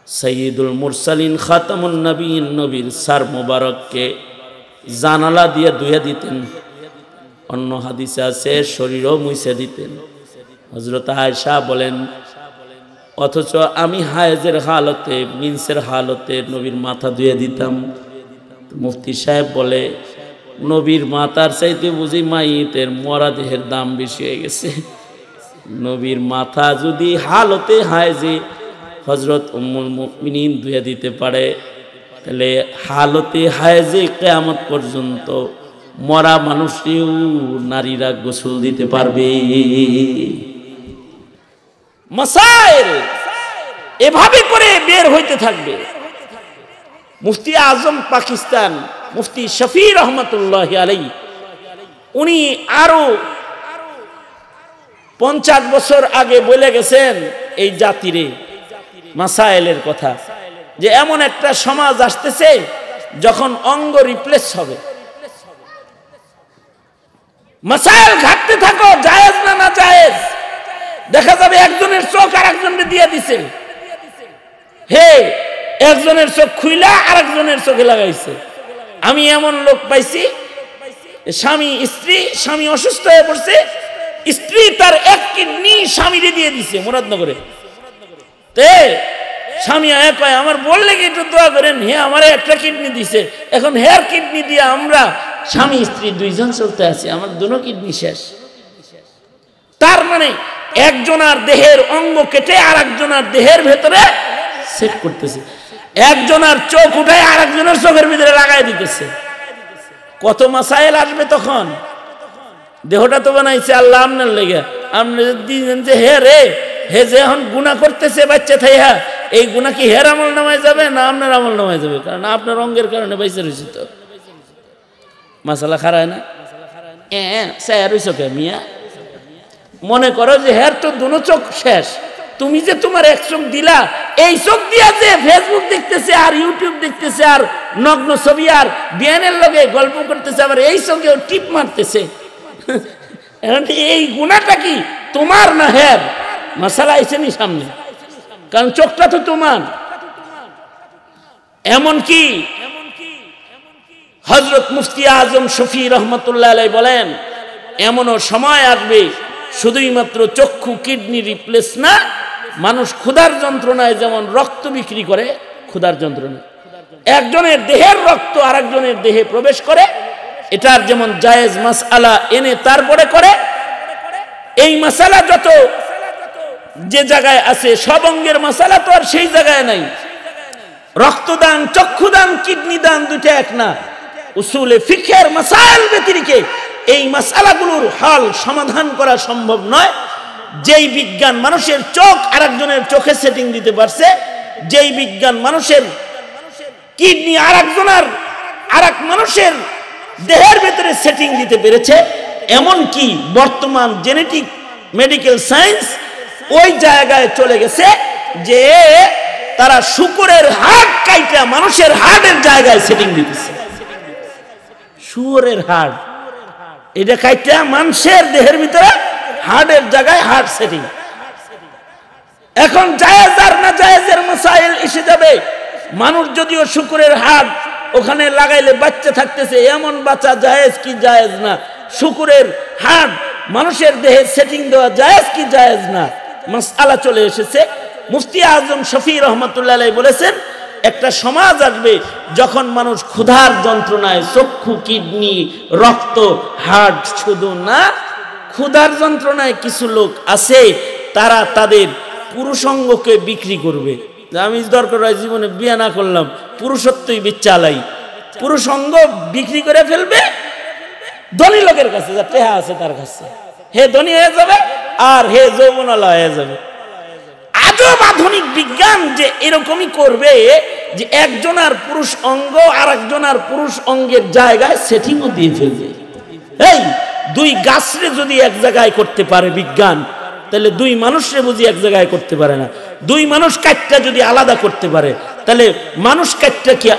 সাইয়্যিদুল মুরসালিন খাতামুন নবীন, নবীর সার মোবারককে জানালা দিয়ে ধুয়ে দিতেন। অন্য হাদিসে আছে শরীরও মুছে দিতেন। হযরত আয়েশা বলেন, অথচ আমি হায়েজের হালতে, মিন্সের হালতে নবীর মাথা ধুয়ে দিতাম। মুফতি সাহেব বলে, নবীর মাথার চাইতে বুঝি মাইতের মরা দেহের দাম বেশি হয়ে গেছে। নবীর মাথা যদি হালতে হায়েজে হযরত উম্মুল মুমিনিন ধুয়ে দিতে পারে, তাহলে হালতে হায়েজে কিয়ামত পর্যন্ত মরা মানুষকেও নারীরা গোসল দিতে পারবে। মাসাইল এভাবে করে বের হইতে থাকবে। মুফতি আজম পাকিস্তান মুফতি শফি রহমতুল্লাহ আলাইহি, উনি আরো 50 বছর আগে বলে গেছেন এই জাতিরে মাসাইলের কথা, যে এমন একটা সমাজ আসতেছে যখন অঙ্গ রিপ্লেস হবে। মাসাইল ঘাটতে থাকো, জায়েজ না না জায়েজ। দেখা যাবে একজনের চোখ আরেকজনকে দিয়ে দিছে, হে একজনের চোখ খুইলা আরেকজনের চোখে লাগাইছে। আমি এমন লোক পাইছি, স্বামী স্ত্রী, স্বামী অসুস্থ হয়ে পড়ছে, স্ত্রী তার এক কিডনি স্বামীরে দিয়ে দিছে মুরাদনগরে। তে স্বামী কয়, আমার বললে কি একটু দোয়া করেন, হে আমার একটা কিডনি দিছে, এখন হেয়ার কিডনি দিয়ে আমরা স্বামী স্ত্রী 2 জন চলতে আছি, আমার দুটো কিডনি শেষ। তার মানে একজনের দেহের অঙ্গ কেটে আরেকজনের দেহের ভেতরে সেট করতেছে, একজনের চোখ উঠায় আরেকজনের চোখের ভিতরে লাগাই দিতেছে। কত মাসাইল আসবে তখন। দেহটা তো বানাইছে আল্লাহ আপনার লেগে, আপনি দিলেন যে হে রে, হে যে এখন গুনাহ করতেছে বাচ্চা থাইয়া, এই গুনাহ কি হের আমল নামায় যাবে না আপনার আমল নামায় যাবে? কারণ আপনার অঙ্গের কারণে বাইসে রয়েছে। তো মাসালা খারায় না, স্যার রইছ কে মিয়া? মনে করো যে হের তো দুনো চোখ শেষ, তুমি যে তোমার এক চোখ দিলা, এই চোখ দিয়া যে ফেসবুক দেখতেছে আর ইউটিউব দেখতেছে আর নগ্ন ছবি আর বিয়ানের লগে গল্প করতেছে, আবার এই চোখেও টিপ মারতেছে, এই গুনাহটা কি তোমার না হের? মাসালা আইছেনি সামনে, কারণ চোখটা তো তোমার। এমনকি হযরত মুফতি আজম শফি রহমতুল্লাহ আলাইহি বলেন, এমনও সময় আসবে শুধুই মাত্র চক্ষু কিডনি রিপ্লেস না, মানুষ ক্ষুধার যন্ত্রণায় যেমন রক্ত বিক্রি করে, ক্ষুধার যন্ত্রণায় একজনের দেহের রক্ত আরেকজনের দেহে প্রবেশ করে, এটার যেমন জায়েজ মাসআলা এনে তারপরে করে, এই মাসালা যত যে জায়গায় আছে সব অঙ্গের মাসালা তো আর সেই জায়গায় নাই। রক্তদান, চক্ষুদান, কিডনি দান দুইটা এক না। উসুলে ফিকহের মাসাইল ব্যতিরেকে এই মাসালাগুলোর হল সমাধান করা সম্ভব নয়। যেই বিজ্ঞান মানুষের চোখ আরেকজনের চোখে সেটিং দিতে পারছে, যেই বিজ্ঞান মানুষের কিডনি আরেক মানুষের দেহের ভেতরে সেটিং দিতে পেরেছে, এমনকি বর্তমান জেনেটিক মেডিকেল সায়েন্স ওই জায়গায় চলে গেছে যে তারা শুকরের হাড় কাইটা মানুষের হাড়ের জায়গায় সেটিং দিতেছে। শুয়োরের হাড় এটা কাইটা মানুষের দেহের ভিতরে হাড়ের জায়গায় হাড় সেটিং। এখন জায়েজ আর না জায়েজের মাসাইল এসে যাবে। মানুষ যদিও শুকরের হাড় ওখানে লাগাইলে বাচ্চা থাকতেছে, এমন বাচ্চা জায়েজ কি জায়েজ না? শুকরের হাড় মানুষের দেহে সেটিং দেওয়া জায়েজ কি জায়েজ না? মাসআলা চলে এসেছে। মুফতি আজম শফি রহমতুল্লাহ আলাইহি বলেছেন, একটা সমাজ আসবে যখন মানুষ ক্ষুধার যন্ত্রণায় চক্ষু, কিডনি, রক্ত, হার্ট শুধু না, ক্ষুধার যন্ত্রণায় কিছু লোক আছে তারা তাদের পুরুষাঙ্গকে বিক্রি করবে। আমি দরকার হয় জীবনে বিয়ে না করলাম, পুরুষত্বই বিচ্চালাই, পুরুষাঙ্গ বিক্রি করে ফেলবে ধনী লোকের কাছে, যার টেহা আছে তার কাছে। হে ধনী হয়ে যাবে আর হে যৌবনালা হয়ে যাবে। আজব আধুনিক বিজ্ঞান যে এরকমই করবে যে একজনের পুরুষ অঙ্গ আর একজনের পুরুষ অঙ্গের জায়গায় সেটিংও দিয়ে ফেলবে। এই দুই গাছরে যদি এক জায়গায় করতে পারে বিজ্ঞান, তাহলে দুই মানুষরে বুঝি এক জায়গায় করতে পারে না? দুই মানুষ কাটটা যদি আলাদা করতে পারে, তাহলে মানুষ কাটটা কি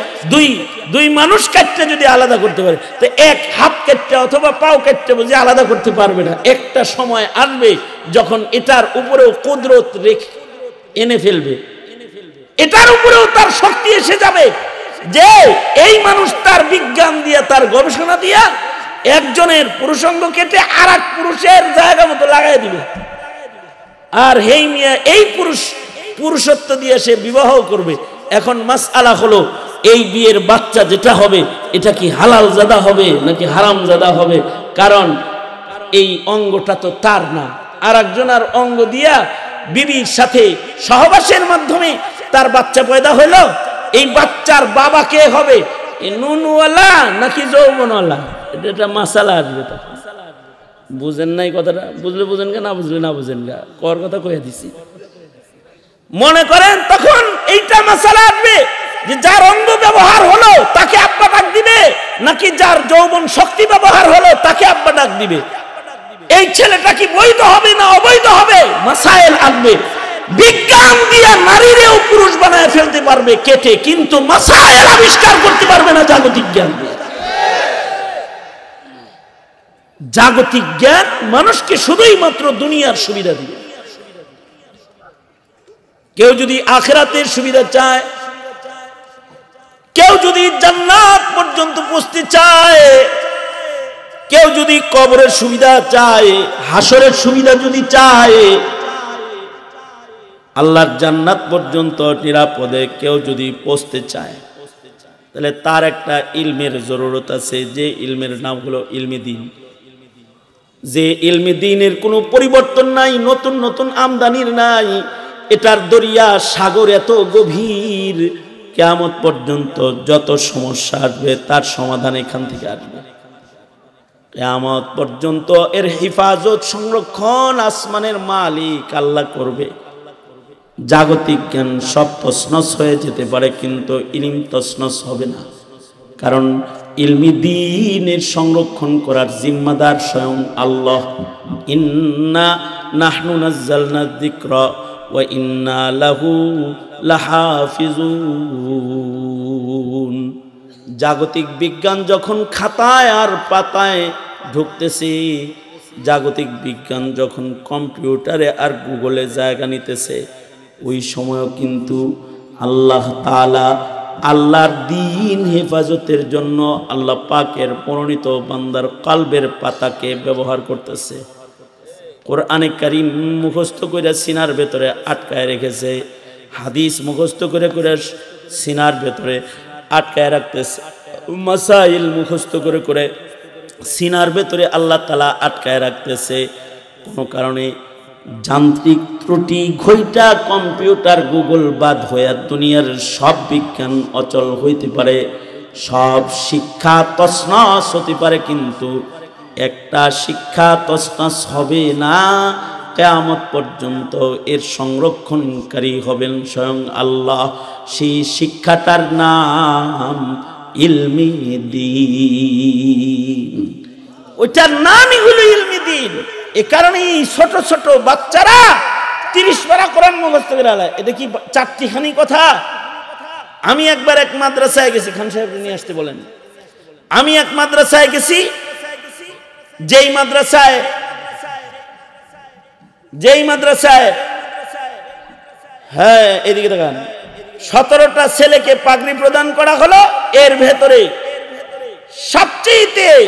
দুই মানুষ কাটটা যদি আলাদা করতে পারে, তো এক হাত কাটটা অথবা পাও কাটটা বুঝি আলাদা করতে পারবে না। একটা সময় আসবে যখন এটার উপরেও কুদরত এনে ফেলবে, এটার উপরেও তার শক্তি এসে যাবে যে এই মানুষ তার বিজ্ঞান দিয়া, তার গবেষণা দিয়া একজনের পুরুষাঙ্গ কেটে আর এক পুরুষের জায়গা মতো লাগাই দিবে, আর হেই মিয়া এই পুরুষত্ব দিয়ে সে বিবাহ করবে। এখন মাসআলা হলো, এই বিয়ের বাচ্চা যেটা হবে এটা কি হালাল জাদা হবে নাকি হারাম জাদা হবে? কারণ এই অঙ্গটা তো তার না, আর একজনের অঙ্গ দিয়া বিবির সাথে সহবাসের মাধ্যমে তার বাচ্চা পয়দা হইল। এই বাচ্চার বাবা কে হবে? নুনওয়ালা নাকি যৌবনওয়ালা? এটা মাসালা আসবে। বুঝেন নাই কথাটা? বুঝলে বুঝেন গা, না বুঝলে না বুঝেন গা, কর কথা কয়ে দিছি। মনে করেন তখন এইটা মাসালা আসবে যে যার অঙ্গ ব্যবহার হলো তাকে আব্বা ডাক দিবে, নাকি যার যৌবন শক্তি ব্যবহার হলো তাকে আব্বা ডাক দিবে? এই ছেলেটা কি বৈধ হবে না অবৈধ হবে? মাসাইল আসবে। বিজ্ঞান দিয়ে নারীরেও পুরুষ বানায় ফেলতে পারবে কেটে, কিন্তু মাসাইল আবিষ্কার করতে পারবে না জাগতিক জ্ঞান দিয়ে। জাগতিক জ্ঞান মানুষকে শুধুই মাত্র দুনিয়ার সুবিধা দিবে। কেউ যদি আখিরাতের সুবিধা চায়, কেউ যদি জান্নাত পর্যন্ত পৌঁছতে চায়, কেউ যদি কবরের সুবিধা চায়, হাসরের সুবিধা যদি চায়, আল্লাহর জান্নাত পর্যন্ত নিরাপদে কেউ যদি পৌঁছতে চায়, তাহলে তার একটা ইলমের জরুরত আছে, যে ইলমের নাম হলো ইলমে দ্বীন। যে ইলমে দ্বীনের কোনো পরিবর্তন নাই, নতুন নতুন আমদানির নাই। এটার দরিয়া সাগর এত গভীর, কিয়ামত পর্যন্ত যত সমস্যা আসবে তার সমাধান এখান থেকে আসবে। কিয়ামত পর্যন্ত এর হেফাজত সংরক্ষণ আসমানের মালিক আল্লাহ করবে। জাগতিক জ্ঞান সব তছনছ হয়ে যেতে পারে, কিন্তু ইলম তছনছ হবে না, কারণ ইলমি দ্বীনের সংরক্ষণ করার জিম্মাদার স্বয়ং আল্লাহ। ইন্না নাহনু নাযালনা যিকরা ওয়া ইন্না লাহু লাহাফিজুন। জাগতিক বিজ্ঞান যখন খাতায় আর পাতায় ঢুকতেছে, জাগতিক বিজ্ঞান যখন কম্পিউটারে আর গুগলে জায়গা নিতেছে, ওই সময়ও কিন্তু আল্লাহ তাআলা আল্লাহর দ্বীন হেফাজতের জন্য আল্লাহ পাকের মনোনীত বান্দার কলবের পাতাকে ব্যবহার করতেছে। কোরআনে কারীম মুখস্থ করে সিনার ভেতরে আটকায় রেখেছে, হাদিস মুখস্থ করে করে সিনার ভেতরে আটকায় রাখতেছে, মাসাইল মুখস্থ করে করে সিনার ভেতরে আল্লাহ তাআলা আটকায় রাখতেছে। কোনো কারণে যান্ত্রিক ত্রুটি ঘইটা কম্পিউটার গুগল বাদ হইয়া দুনিয়ার সব বিজ্ঞান অচল হইতে পারে, সব শিক্ষা তছনছ হতে পারে, কিন্তু একটা শিক্ষা তছনছ হবে না। কিয়ামত পর্যন্ত এর সংরক্ষণকারী হবেন স্বয়ং আল্লাহ। সেই শিক্ষাটার নাম ইলমি দ্বীন, ওইটার নামই হলো ইলমি দ্বীন। এ কারণে ছোট ছোট বাচ্চারা 30 পারা কোরআন মুখস্থ করে আলায়। এটা কি চারটিখানি কথা? আমি একবার এক মাদ্রাসায় গেছি, খান সাহেব নিয়ে আসতে বলেন। আমি এক মাদ্রাসায় গেছি, যেই মাদ্রাসায় হ্যাঁ এদিকে দেখান, 17টা ছেলেকে পাগড়ি প্রদান করা হলো। এর ভেতরে সবচেয়ে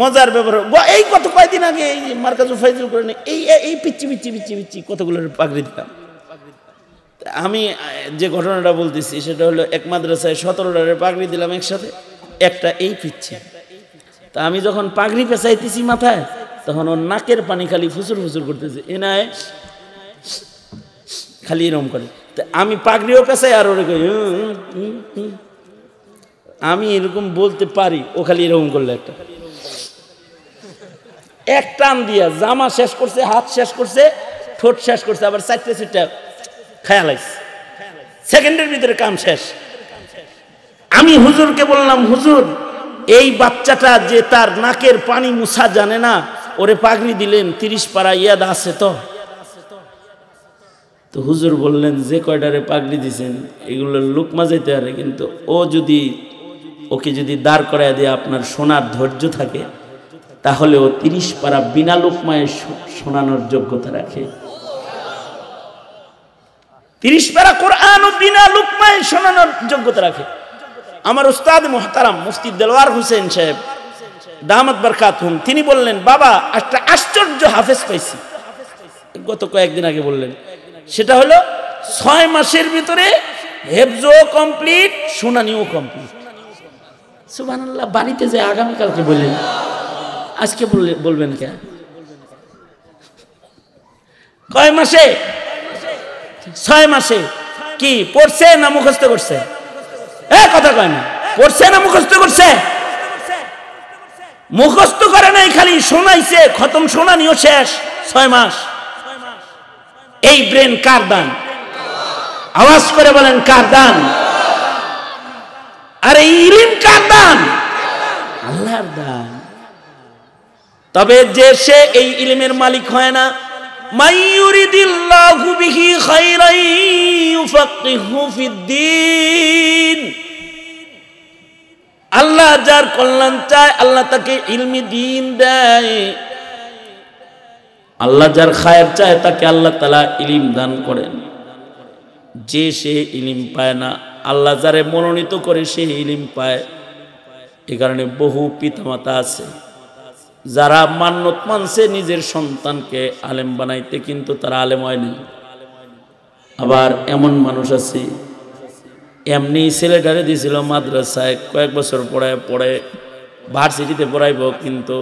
মজার ব্যাপার, এই কত কয়দিন আগে এই মার্কাজুল ফাইজুল করে এই পিচ্ছি পিচ্ছি পিচ্ছি পিচ্ছি কতগুলো পাগড়ি দিলাম। আমি যে ঘটনাটা বলতেছি সেটা হলো, এক মাদ্রাসায় 17টারে পাগড়ি দিলাম একসাথে, একটা এই পিচ্ছি। তা আমি যখন পাগড়ি পেঁচাইতেছি মাথায়, তখন ওর নাকের পানি খালি ফুসুর ফুসুর করতেছে, এনায় খালি এরকম করে। তা আমি পাগড়িও পেঁচাই আর ওরে কই আমি এরকম বলতে পারি, ও খালি এরকম করলে একটা এক টান দিয়া জামা শেষ করছে, হাত শেষ করছে, ঠোঁট শেষ করছে, আবার 4টা খেয়াল আইছে, সেকেন্ডের ভিতরে কাম শেষ। আমি হুজুরকে বললাম, হুজুর এই বাচ্চাটা যে তার নাকের পানি মুছা জানে না, ওরে পাগড়ি দিলেন, 30 পারা ইয়াদ আছে তো? তো হুজুর বললেন, যে কয়টারে পাগড়ি দিছেন এগুলো লুকমা যেতে পারে, কিন্তু ওকে যদি দাঁড় করায় দিয়ে আপনার শোনার ধৈর্য থাকে, তাহলে ও 30 পারা বিনা লুকমায় শোনানোর যোগ্যতা রাখে। 30 পারা কোরআন ও বিনা লুকমায় শোনানোর যোগ্যতা রাখে। আমার উস্তাদ মুহতারাম মুফতি দেলওয়ার হোসেন সাহেব দামাত বরকাতুহুম, তিনি বললেন, বাবা একটা আশ্চর্য হাফেজ পাইছি, গত কয়েকদিন আগে বললেন। সেটা হলো 6 মাসের ভিতরে হেফজও কমপ্লিট, শুনানিও কমপ্লিট। সুবহানাল্লাহ। বাড়িতে যে আগামীকালকে বললেন, আজকে বলবেন কেন? কয় মাসে? 6 মাসে। কি পড়ছে না মুখস্থ করছে? কথা কয় না, পড়ছে না মুখস্থ করছে? মুখস্থ করে নাই, খালি শোনাইছে, খতম, শোনানিও শেষ। 6 মাস। এই ব্রেন কার দান? আওয়াজ করে বলেন, কার দান? আর এই ইলম কার দান? আল্লাহর দান। তবে যে সে এই ইলমের মালিক হয় না, মাইয়ুরিদিল্লাহু বিহি খায়রান ইউফাক্কিহু ফিদ্দীন, আল্লাহ যার কল্যাণ চায় আল্লাহ তাকে ইলমি দ্বীন দেয়। আল্লাহ যার খায়ের চায় তাকে আল্লাহ তাআলা ইলম দান করেন। যে সে ইলম পায় না, আল্লাহ যারে মনোনীত করে সে ইলম পায়। এ কারণে বহু পিতামাতা আছে যারা মান্যত মানছে নিজের সন্তানকে আলেম বানাইতে, কিন্তু তারা আলেম হয়নি। আবার এমন মানুষ আছে এমনি ছেলেটারে দিয়েছিল মাদ্রাসায়, কয়েক বছর পড়ে ভার্সিটিতে পড়াইব, কিন্তু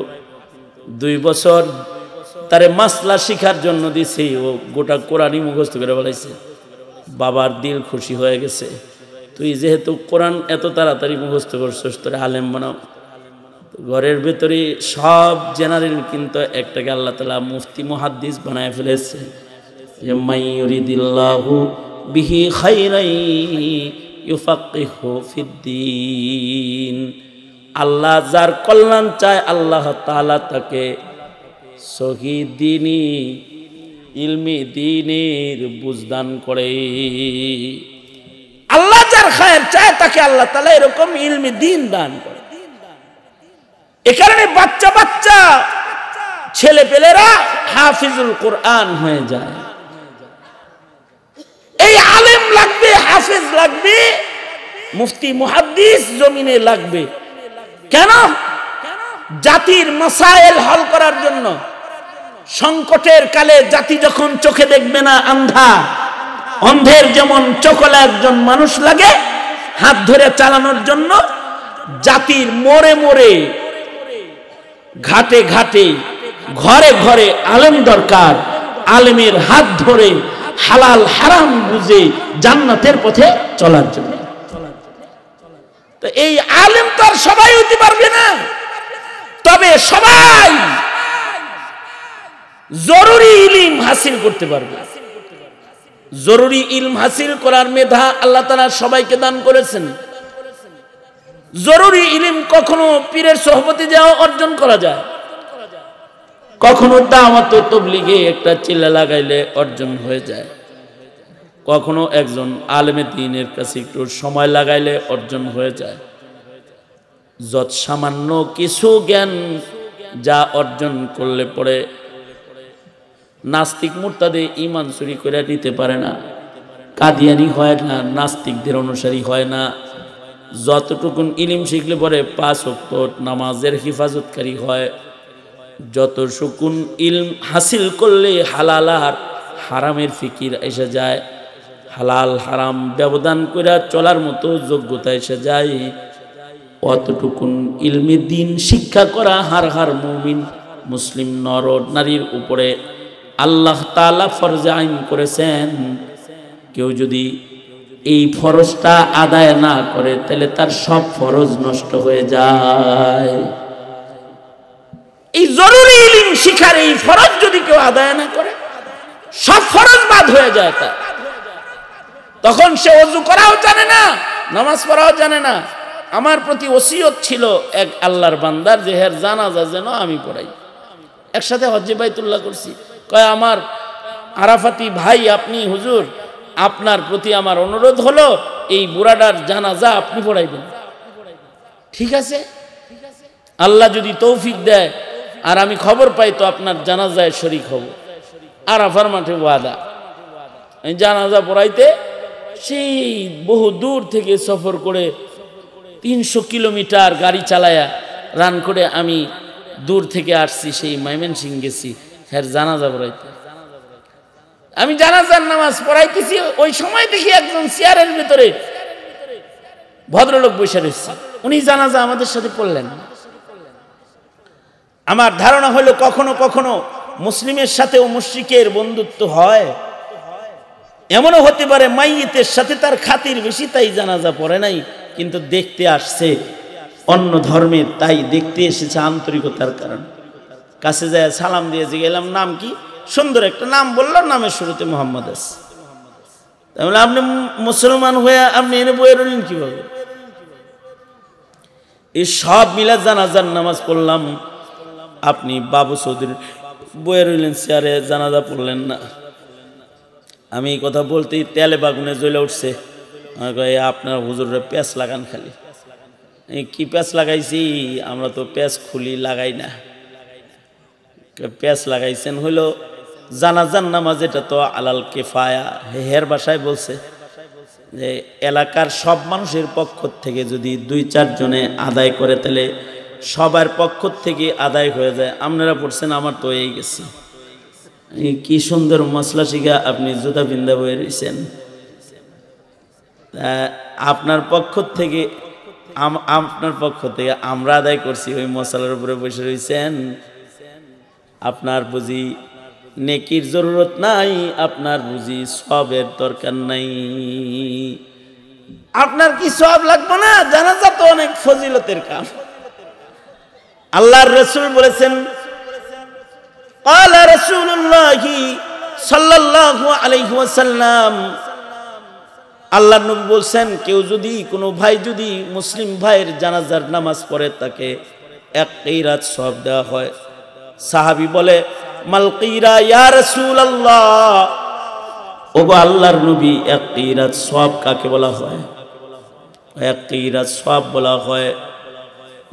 2 বছর তারে মাসলা শিখার জন্য দিয়েছে, ও গোটা কোরআনই মুখস্থ করে বলাইছে। বাবার দিল খুশি হয়ে গেছে, তুই যেহেতু কোরআন এত তাড়াতাড়ি মুখস্থ করছিস, তোরে আলেম বানাও। ঘরের ভেতরে সব জেনারেল, কিন্তু একটাকে আল্লাহ তাআলা মুফতি মুহাদ্দিস বানায় ফেলেছে। যে মাইয়ুরিদিল্লাহু বিহি খায়রান ইউফাক্কিহু ফিদ্দীন, আল্লাহ যার কল্যাণ চায় আল্লাহ তাআলা তাকে সহি দ্বীনি ইলমে দ্বীনের বুঝদান করে। আল্লাহ যার খায়ের চায় তাকে আল্লাহ তাআলা এরকম ইলমে দ্বীন দান করে। এ কারণে বাচ্চা বাচ্চা ছেলেপেলেরা হাফিজুল কোরআন হয়ে যায়। এই আলেম লাগবে, হাফেজ লাগবে, মুফতি মুহাদ্দিস জমিনে লাগবে। কেন? জাতির মাসাইল হল করার জন্য। সংকটের কালে জাতি যখন চোখে দেখবে না, আন্ধা, অন্ধের যেমন চোখলা একজন মানুষ লাগে হাত ধরে চালানোর জন্য, জাতির মোড়ে মোড়ে, ঘাটে ঘাটে, ঘরে ঘরে আলেম দরকার। আলেমের হাত ধরে হালাল হারাম বুঝে জান্নাতের পথে চলার জন্য। তো এই আলেম তো আর সবাই হতে পারবে না, তবে সবাই জরুরি ইলম হাসিল করতে পারবে। জরুরি ইলম হাসিল করার মেধা আল্লাহ তাআলা সবাইকে দান করেছেন। জরুরি ইলম কখনো পীরের সোহবতে যাওয়া অর্জন করা যায়, কখনো দাওয়াত ও তাবলীগে একটা চিল্লা লাগাইলে অর্জন হয়ে যায়, কখনো একজন আলেমে দ্বীনের কাছে একটু সময় লাগাইলে অর্জন হয়ে যায়। যত সামান্য কিছু জ্ঞান যা অর্জন করলে পরে নাস্তিক মুরতাদে ঈমান চুরি করে নিতে পারে না, কাদিয়ানি হয় না, নাস্তিকদের অনুসারী হয় না। যতটুকুন ইলম শিখলে পরে 5 ওয়াক্ত নামাজের হিফাজতকারী হয়। যত সুকুন ইলম হাসিল করলে হালাল আর হারামের ফিকির এসে যায়, হালাল হারাম ব্যবধান করে চলার মতো যোগ্যতা এসে যায়, অতটুকুন ইলমে দ্বীন শিক্ষা করা হার হার মুমিন মুসলিম নর নারীর উপরে আল্লাহ তাআলা ফরজে আইন করেছেন। কেউ যদি এই ফরজটা আদায় না করে তাহলে তার সব ফরজ নষ্ট হয়ে যায়। এই জরুরি ইলম শিখার এই ফরজ যদি কেউ আদায় না করে, সব ফরজ বাদ হয়ে যায় তার। তখন সে ওযু করাও জানে না, নামাজ পড়াও জানে না। আমার প্রতি ওসিয়ত ছিল এক আল্লাহর বান্দার, যে হের জানাজা যেন আমি পড়াই। একসাথে হজ্জে বাইতুল্লাহ করছি, কয় আমার আরাফাতি ভাই আপনি হুজুর, আপনার প্রতি আমার অনুরোধ হলো এই বুড়াটার জানাজা আপনি পড়াইবেন। ঠিক আছে, আল্লাহ যদি তৌফিক দেয় আর আমি খবর পাই তো আপনার জানাজায় শরীক হব। আরাফার মাঠে ওয়াদা, এই জানাজা পড়াইতে সেই বহু দূর থেকে সফর করে 300 কিলোমিটার গাড়ি চালায়া রান করে আমি দূর থেকে আসছি, সেই ময়মনসিংহ গেছি হের জানাজা পড়াইতে। আমি জানাজার নামাজ পড়াইতেছি, ওই সময় দেখি একজন চেয়ারের ভিতরে ভদ্রলোক বসে রয়েছে, উনি জানাজা আমাদের সাথে পড়লেন। আমার ধারণা হলো কখনো কখনো মুসলিমের সাথেও মুশরিকের বন্ধুত্ব হয়। এমনও হতে পারে মাইয়িতের সাথে তার খাতির বেশি, তাই জানাজা পড়ে নাই, কিন্তু দেখতে আসছে অন্য ধর্মের, তাই দেখতে এসেছে আন্তরিকতার কারণে। কাছে যায় সালাম দিয়ে গেলাম, নাম কি? সুন্দর একটা নাম বললাম, নামের শুরুতে মোহাম্মদ আছে। তাহলে আপনি মুসলমান হয়ে আপনি এনে বয়ে রইলেন কিভাবে? এই সব মিলা জানাজার নামাজ পড়লাম, আপনি বাবু চৌধুরী বয়ে রইলেন চেয়ারে, জানাজা পড়লেন না। আমি এই কথা বলতেই তেলে বাগুনে জ্বলে উঠছে। আপনার হুজুরের প্যাঁচ লাগান খালি। কি প্যাঁচ লাগাইছি? আমরা তো প্যাঁচ খুলি লাগাই না। প্যাঁচ লাগাইছেন হইল জানাজার নামাজ, এটা তো আলাল কিফায়া। হের বাসায় বলছে যে এলাকার সব মানুষের পক্ষ থেকে যদি 2-4 জনে আদায় করে তাহলে সবার পক্ষ থেকে আদায় হয়ে যায়। আপনারা পড়ছেন, আমার তো এই গেছে। কি সুন্দর মশলা শিখা আপনি জুতা বিন্দা বয়ে রয়েছেন। আপনার পক্ষ থেকে আমরা আদায় করছি, ওই মশলার উপরে বসে রয়েছেন। আপনার বুঝি নেকির জরুরত নাই, আপনার বুঝি সবের দরকার নাই। আপনার কি সব লাগবে না? জানাজা তো অনেক ফজিলতের কাম। আল্লাহর রাসূল বলেছেন, ক্বালা রাসূলুল্লাহ সাল্লাল্লাহু আলাইহি ওয়াসাল্লাম, আল্লাহর নবী বলছেন, কেউ যদি, কোনো ভাই যদি মুসলিম ভাইয়ের জানাজার নামাজ পড়ে তাকে 1 কিরাত সওয়াব দেওয়া হয়। সাহাবী বলে, মাল কিরা ইয়া রাসূলুল্লাহ, ওগো আল্লাহর নবী, এক কিরাত সওয়াব কাকে বলা হয়? এক কিরাত সওয়াব বলা হয়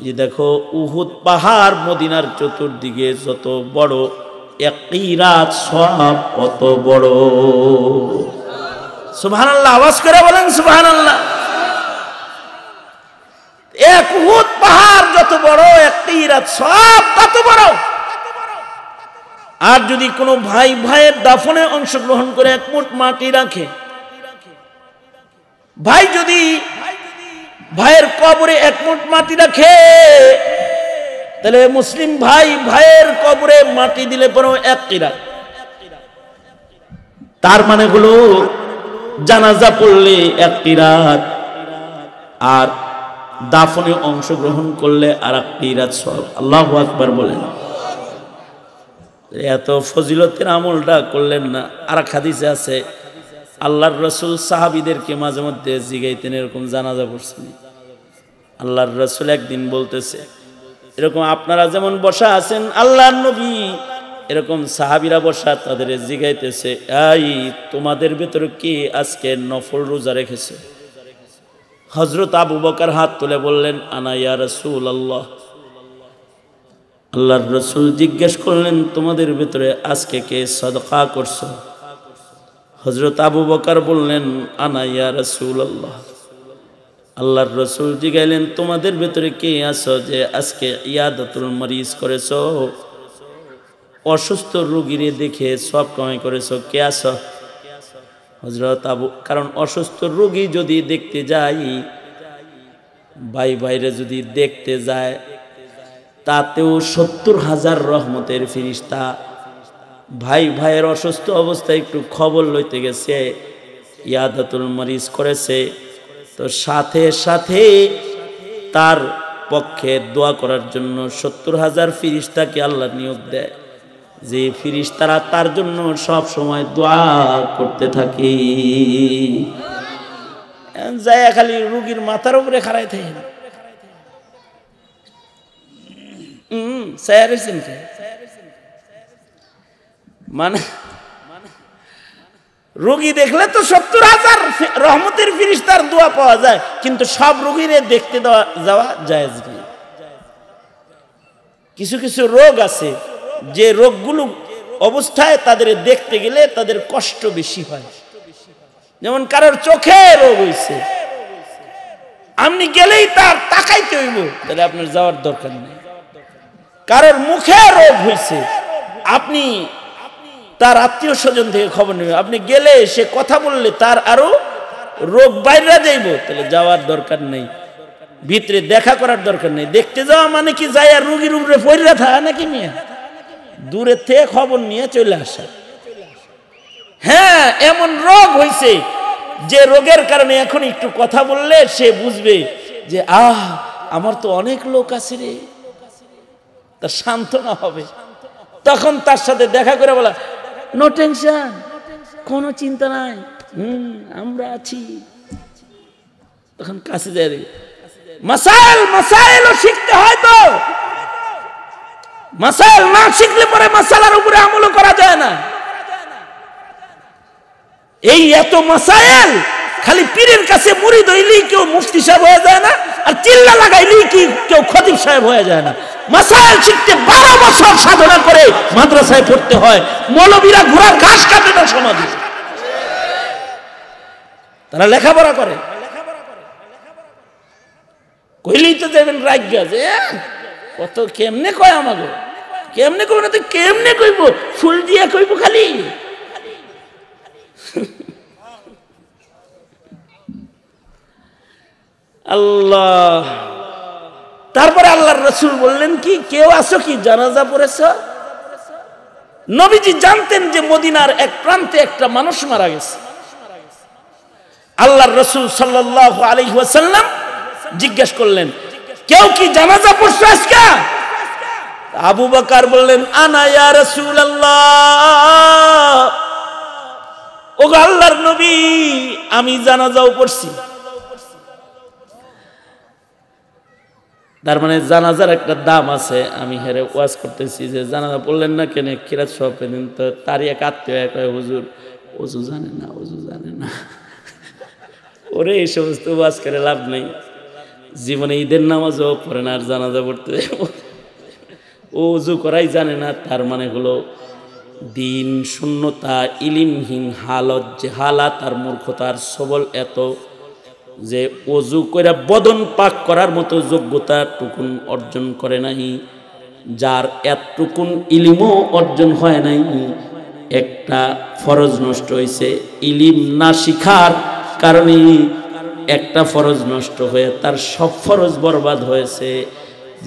যে দেখো উহুদ পাহাড় মদিনার চতুর্দিকে যত বড়, এক কিরাত সওয়াব কত বড়। সুবহানাল্লাহ, আওয়াজ করে বলেন সুবহানাল্লাহ। এক উহুদ পাহাড় যত বড়, এক কিরাত সওয়াব তত বড়। আর যদি কোনো ভাই ভাইয়ের দাফনে অংশগ্রহণ করে এক মুঠ মাটি রাখে, ভাই যদি ভাইয়ের কবরে এক মুঠ মাটি রাখে, তাহলে মুসলিম ভাই ভাইয়ের কবরে মাটি দিলে পরেও এক কিরাত। তার মানে হলো জানাজা পড়লে এক কিরাত, আর দাফনে অংশগ্রহণ করলে আর এক কিরাত সওয়াব। আল্লাহু আকবার বলেন। এত ফজিলতের আমলটা করলেন না। আর এক হাদিসে আছে আল্লাহর রাসূল সাহাবীদেরকে মাঝে মধ্যে জিগাইতেন এরকম জানাজা পড়ছেন। আল্লাহর রাসূল একদিন বলতেছে, এরকম আপনারা যেমন বসা আছেন আল্লাহর নবী, এরকম সাহাবীরা বসা, তাদের জিগাইতেছে, এই তোমাদের ভেতরে কে আজকে নফল রোজা রেখেছে? হযরত আবু বকর হাত তুলে বললেন, আনা ইয়া রাসূলুল্লাহ। আল্লাহর রাসূল জিজ্ঞেস করলেন, তোমাদের ভেতরে আজকে কে সাদকা করছো? হযরত আবু বকর বললেন, আনা ইয়া রাসূলুল্লাহ। আল্লাহর রাসূল জিগাইলেন, তোমাদের ভেতরে কে আছো যে আজকে ইয়াদাতুল মরিজ করেছো? অসুস্থ রোগীরে দেখে সওয়াব কামাই করেছো, কে আছো? হযরত আবু, কারণ অসুস্থ রোগী যদি দেখতে যায়, ভাই ভাইরে যদি দেখতে যায়, তাতেও ৭০,০০০ রহমতের ফেরেশতা ভাই ভাইয়ের অসুস্থ অবস্থায় একটু খবর লইতে গেছে, ইয়াদাতুল মরিজ করেছে, তো সাথে সাথে তার পক্ষে দোয়া করার জন্য ৭০,০০০ ফেরেশতাকে আল্লাহ নিয়োগ দেয়, যে ফেরেশতারা তার জন্য সব সময় দোয়া করতে থাকে। যায় খালি রোগীর মাথার উপরে খাড়াই থাকে না। মানে রোগী দেখলে তো ৭০,০০০ রহমতের ফেরেশতার দোয়া পাওয়া যায়, কিন্তু সব রোগীরে দেখতে যাওয়া জায়েজ নেই। কিছু কিছু রোগ আছে, যে রোগগুলো অবস্থায় তাদের দেখতে গেলে তাদের কষ্ট বেশি হয়। যেমন কারোর চোখে রোগ হইছে, আপনি গেলেই তার তাকাইতে হইব, তাহলে আপনার যাওয়ার দরকার নেই। কারোর মুখে রোগ হইছে, আপনি তার আত্মীয় স্বজন থেকে খবর নেবেন, আপনি গেলে সে কথা বললে তার আরো রোগ বাইরে যাইব, তাহলে যাওয়ার দরকার নেই, ভিতরে দেখা করার দরকার নেই। দেখতে যাওয়া মানে কি যাই আর রোগীর উপরে পড়ে থাকা নাকি? মিয়া দূরের থেকে খবর নিয়ে চলে আসা। হ্যাঁ, এমন রোগ হইছে যে রোগের কারণে এখন একটু কথা বললে সে বুঝবে যে আমার তো অনেক লোক আছে রে, তার সান্ত্বনা হবে। তখন তার সাথে দেখা করে বলা, নো টেনশন, কোনো চিন্তা নাই, আমরা আছি। তখন কাছে যায়, মাসাইলও শিখতে হয়, তো মাসাইল না শিখলে পরে মাসালার উপরে আমলও করা যায় না। এই এত মাসাইল, খালি পীরের কাছে মুরিদ হইলেই কেউ মুফতি সাহেব হয়ে যায় না, আর চিল্লা লাগাইলেই কি কেউ খতিব সাহেব হয়ে যায় না। মাসাইল শিখতে 12 বছর সাধনা করে মাদ্রাসায় পড়তে হয়। মৌলবীরা ঘোড়ার ঘাস কাটে না সমাজে, তারা লেখাপড়া করে। কইলেই তো দেবেন রাজ্ঞা যে কত কেমনে কয় আমাকে, কেমনে কইব না তো কেমনে কইব, ফুল দিয়ে কইব খালি। আল্লাহ। তারপরে আল্লাহর রাসূল বললেন, কি কেউ আছো কি জানাজা পড়েছ? নবীজি জানতেন যে মদিনার এক প্রান্তে একটা মানুষ মারা গেছে। আল্লাহর রাসূল সাল্লাল্লাহু আলাইহি ওয়াসাল্লাম জিজ্ঞেস করলেন, কেউ কি জানাজা পড়ছে আজকে? আবু বকর বললেন, আনা ইয়া রাসূলুল্লাহ, ও আল্লাহর নবী, আমি জানাজাও পড়ছি। তার মানে জানাজার একটা দাম আছে। আমি হেরে ওয়াজ করতেছি যে জানাজা পড়লেন না কেন, কিরাত সব পেলেন, তো তারই এক আত্মীয় এক হুজুর ওযু জানে না, ওযু জানে না। ওরে এই সমস্ত ওয়াজ করে লাভ নেই, জীবনে ঈদের নামাজও পড়ে না আর জানাজা পড়তে ও ওযু করাই জানে না। তার মানে হলো দিন শূন্যতা, ইলিমহীন হালত, জেহালাত আর মূর্খতার সবল এত যে ওযু কইরা বদন পাক করার মতো যোগ্যতা টুকুন অর্জন করে নাই, যার এতটুকুন ইলিমও অর্জন হয় নাই। একটা ফরজ নষ্ট হয়েছে, ইলিম না শিখার কারণে একটা ফরজ নষ্ট হয়ে তার সব ফরজ বরবাদ হয়েছে।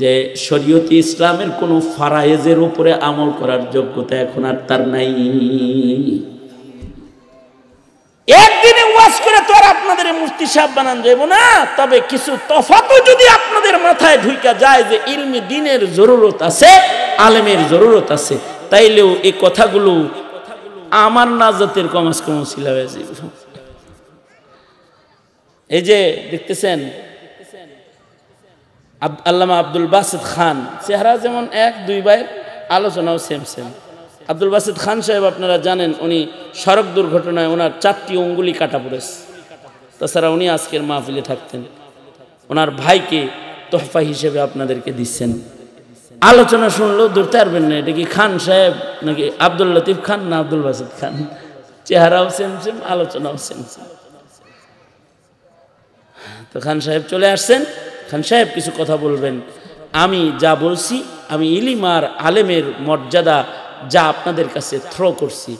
যে শরীয়তে ইসলামের কোনো ফারায়েজের উপরে আমল করার যোগ্যতা এখন আর তার নাই। একদিনে ওয়াজ করে তো আর আপনাদের মুফতি সাহেব বানান যাইব না, তবে কিছু তফাতও যদি আপনাদের মাথায় ঢুইকা যায় যে ইলমি দ্বীনের জরুরত আছে, আলেমের জরুরত আছে, তাইলেও এই কথাগুলো আমার নাজাতের কমাস কম ছিলা হয়ে যাবে। এই যে দেখতেছেন আল্লামা আব্দুল বাসিত খান, চেহারা যেমন এক, দুই ভাইয়ের আলোচনাও সেম সেম। আব্দুল বাসিত খান সাহেব আপনারা জানেন, উনি সড়ক দুর্ঘটনায় ওনার 4টি অঙ্গুলি কাটা পড়েছে। তাছাড়া উনি আজকের মাহফিলে থাকতেন, ওনার ভাইকে তোহফা হিসেবে আপনাদেরকে দিচ্ছেন। আলোচনা শুনলেও ধরতে পারবেন না এটা কি খান সাহেব নাকি আব্দুল লতিফ খান না আব্দুল বাসিত খান। চেহারাও সেম সেম, আলোচনাও সেম সেম। তো খান সাহেব চলে আসছেন। খান সাহেব কিছু কথা বলবেন। আমি যা বলছি, আমি ইলিম আর আলেমের মর্যাদা যা আপনাদের কাছে থ্রো করছি,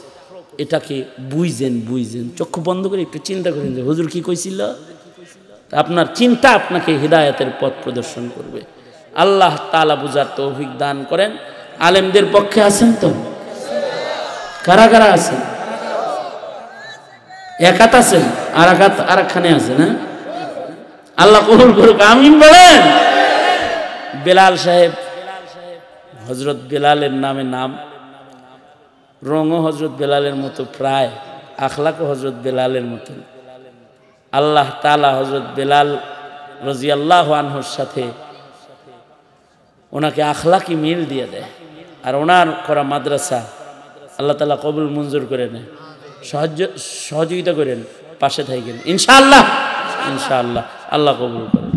এটাকে বুঝেন। চক্ষু বন্ধ করে একটু চিন্তা করেন যে হুজুর কি কইছিল। আপনার চিন্তা আপনাকে হিদায়াতের পথ প্রদর্শন করবে। আল্লাহ তাআলা বুঝার তৌফিক দান করেন। আলেমদের পক্ষে আছেন তো? কারা কারা আছেন? একাত আছেন, আর একাত আরেকখানে আছে না? আল্লাহ কবুল করুক, আমিন বলেন। বেলাল সাহেব, হযরত বেলালের নামে নাম, রঙও হযরত বেলালের মতো, প্রায় আখলাকও হযরত বেলালের মতো। আল্লাহ তাআলা হযরত বেলাল রাদিয়াল্লাহু আনহুর সাথে ওনাকে আখলাকি মিল দিয়ে দেয়। আর ওনার করা মাদ্রাসা আল্লাহ তাআলা কবুল মঞ্জুর করে নেয়। সহযোগিতা করেন, পাশে থাকেন ইনশাআল্লাহ। আল্লাহ কবুল করেন।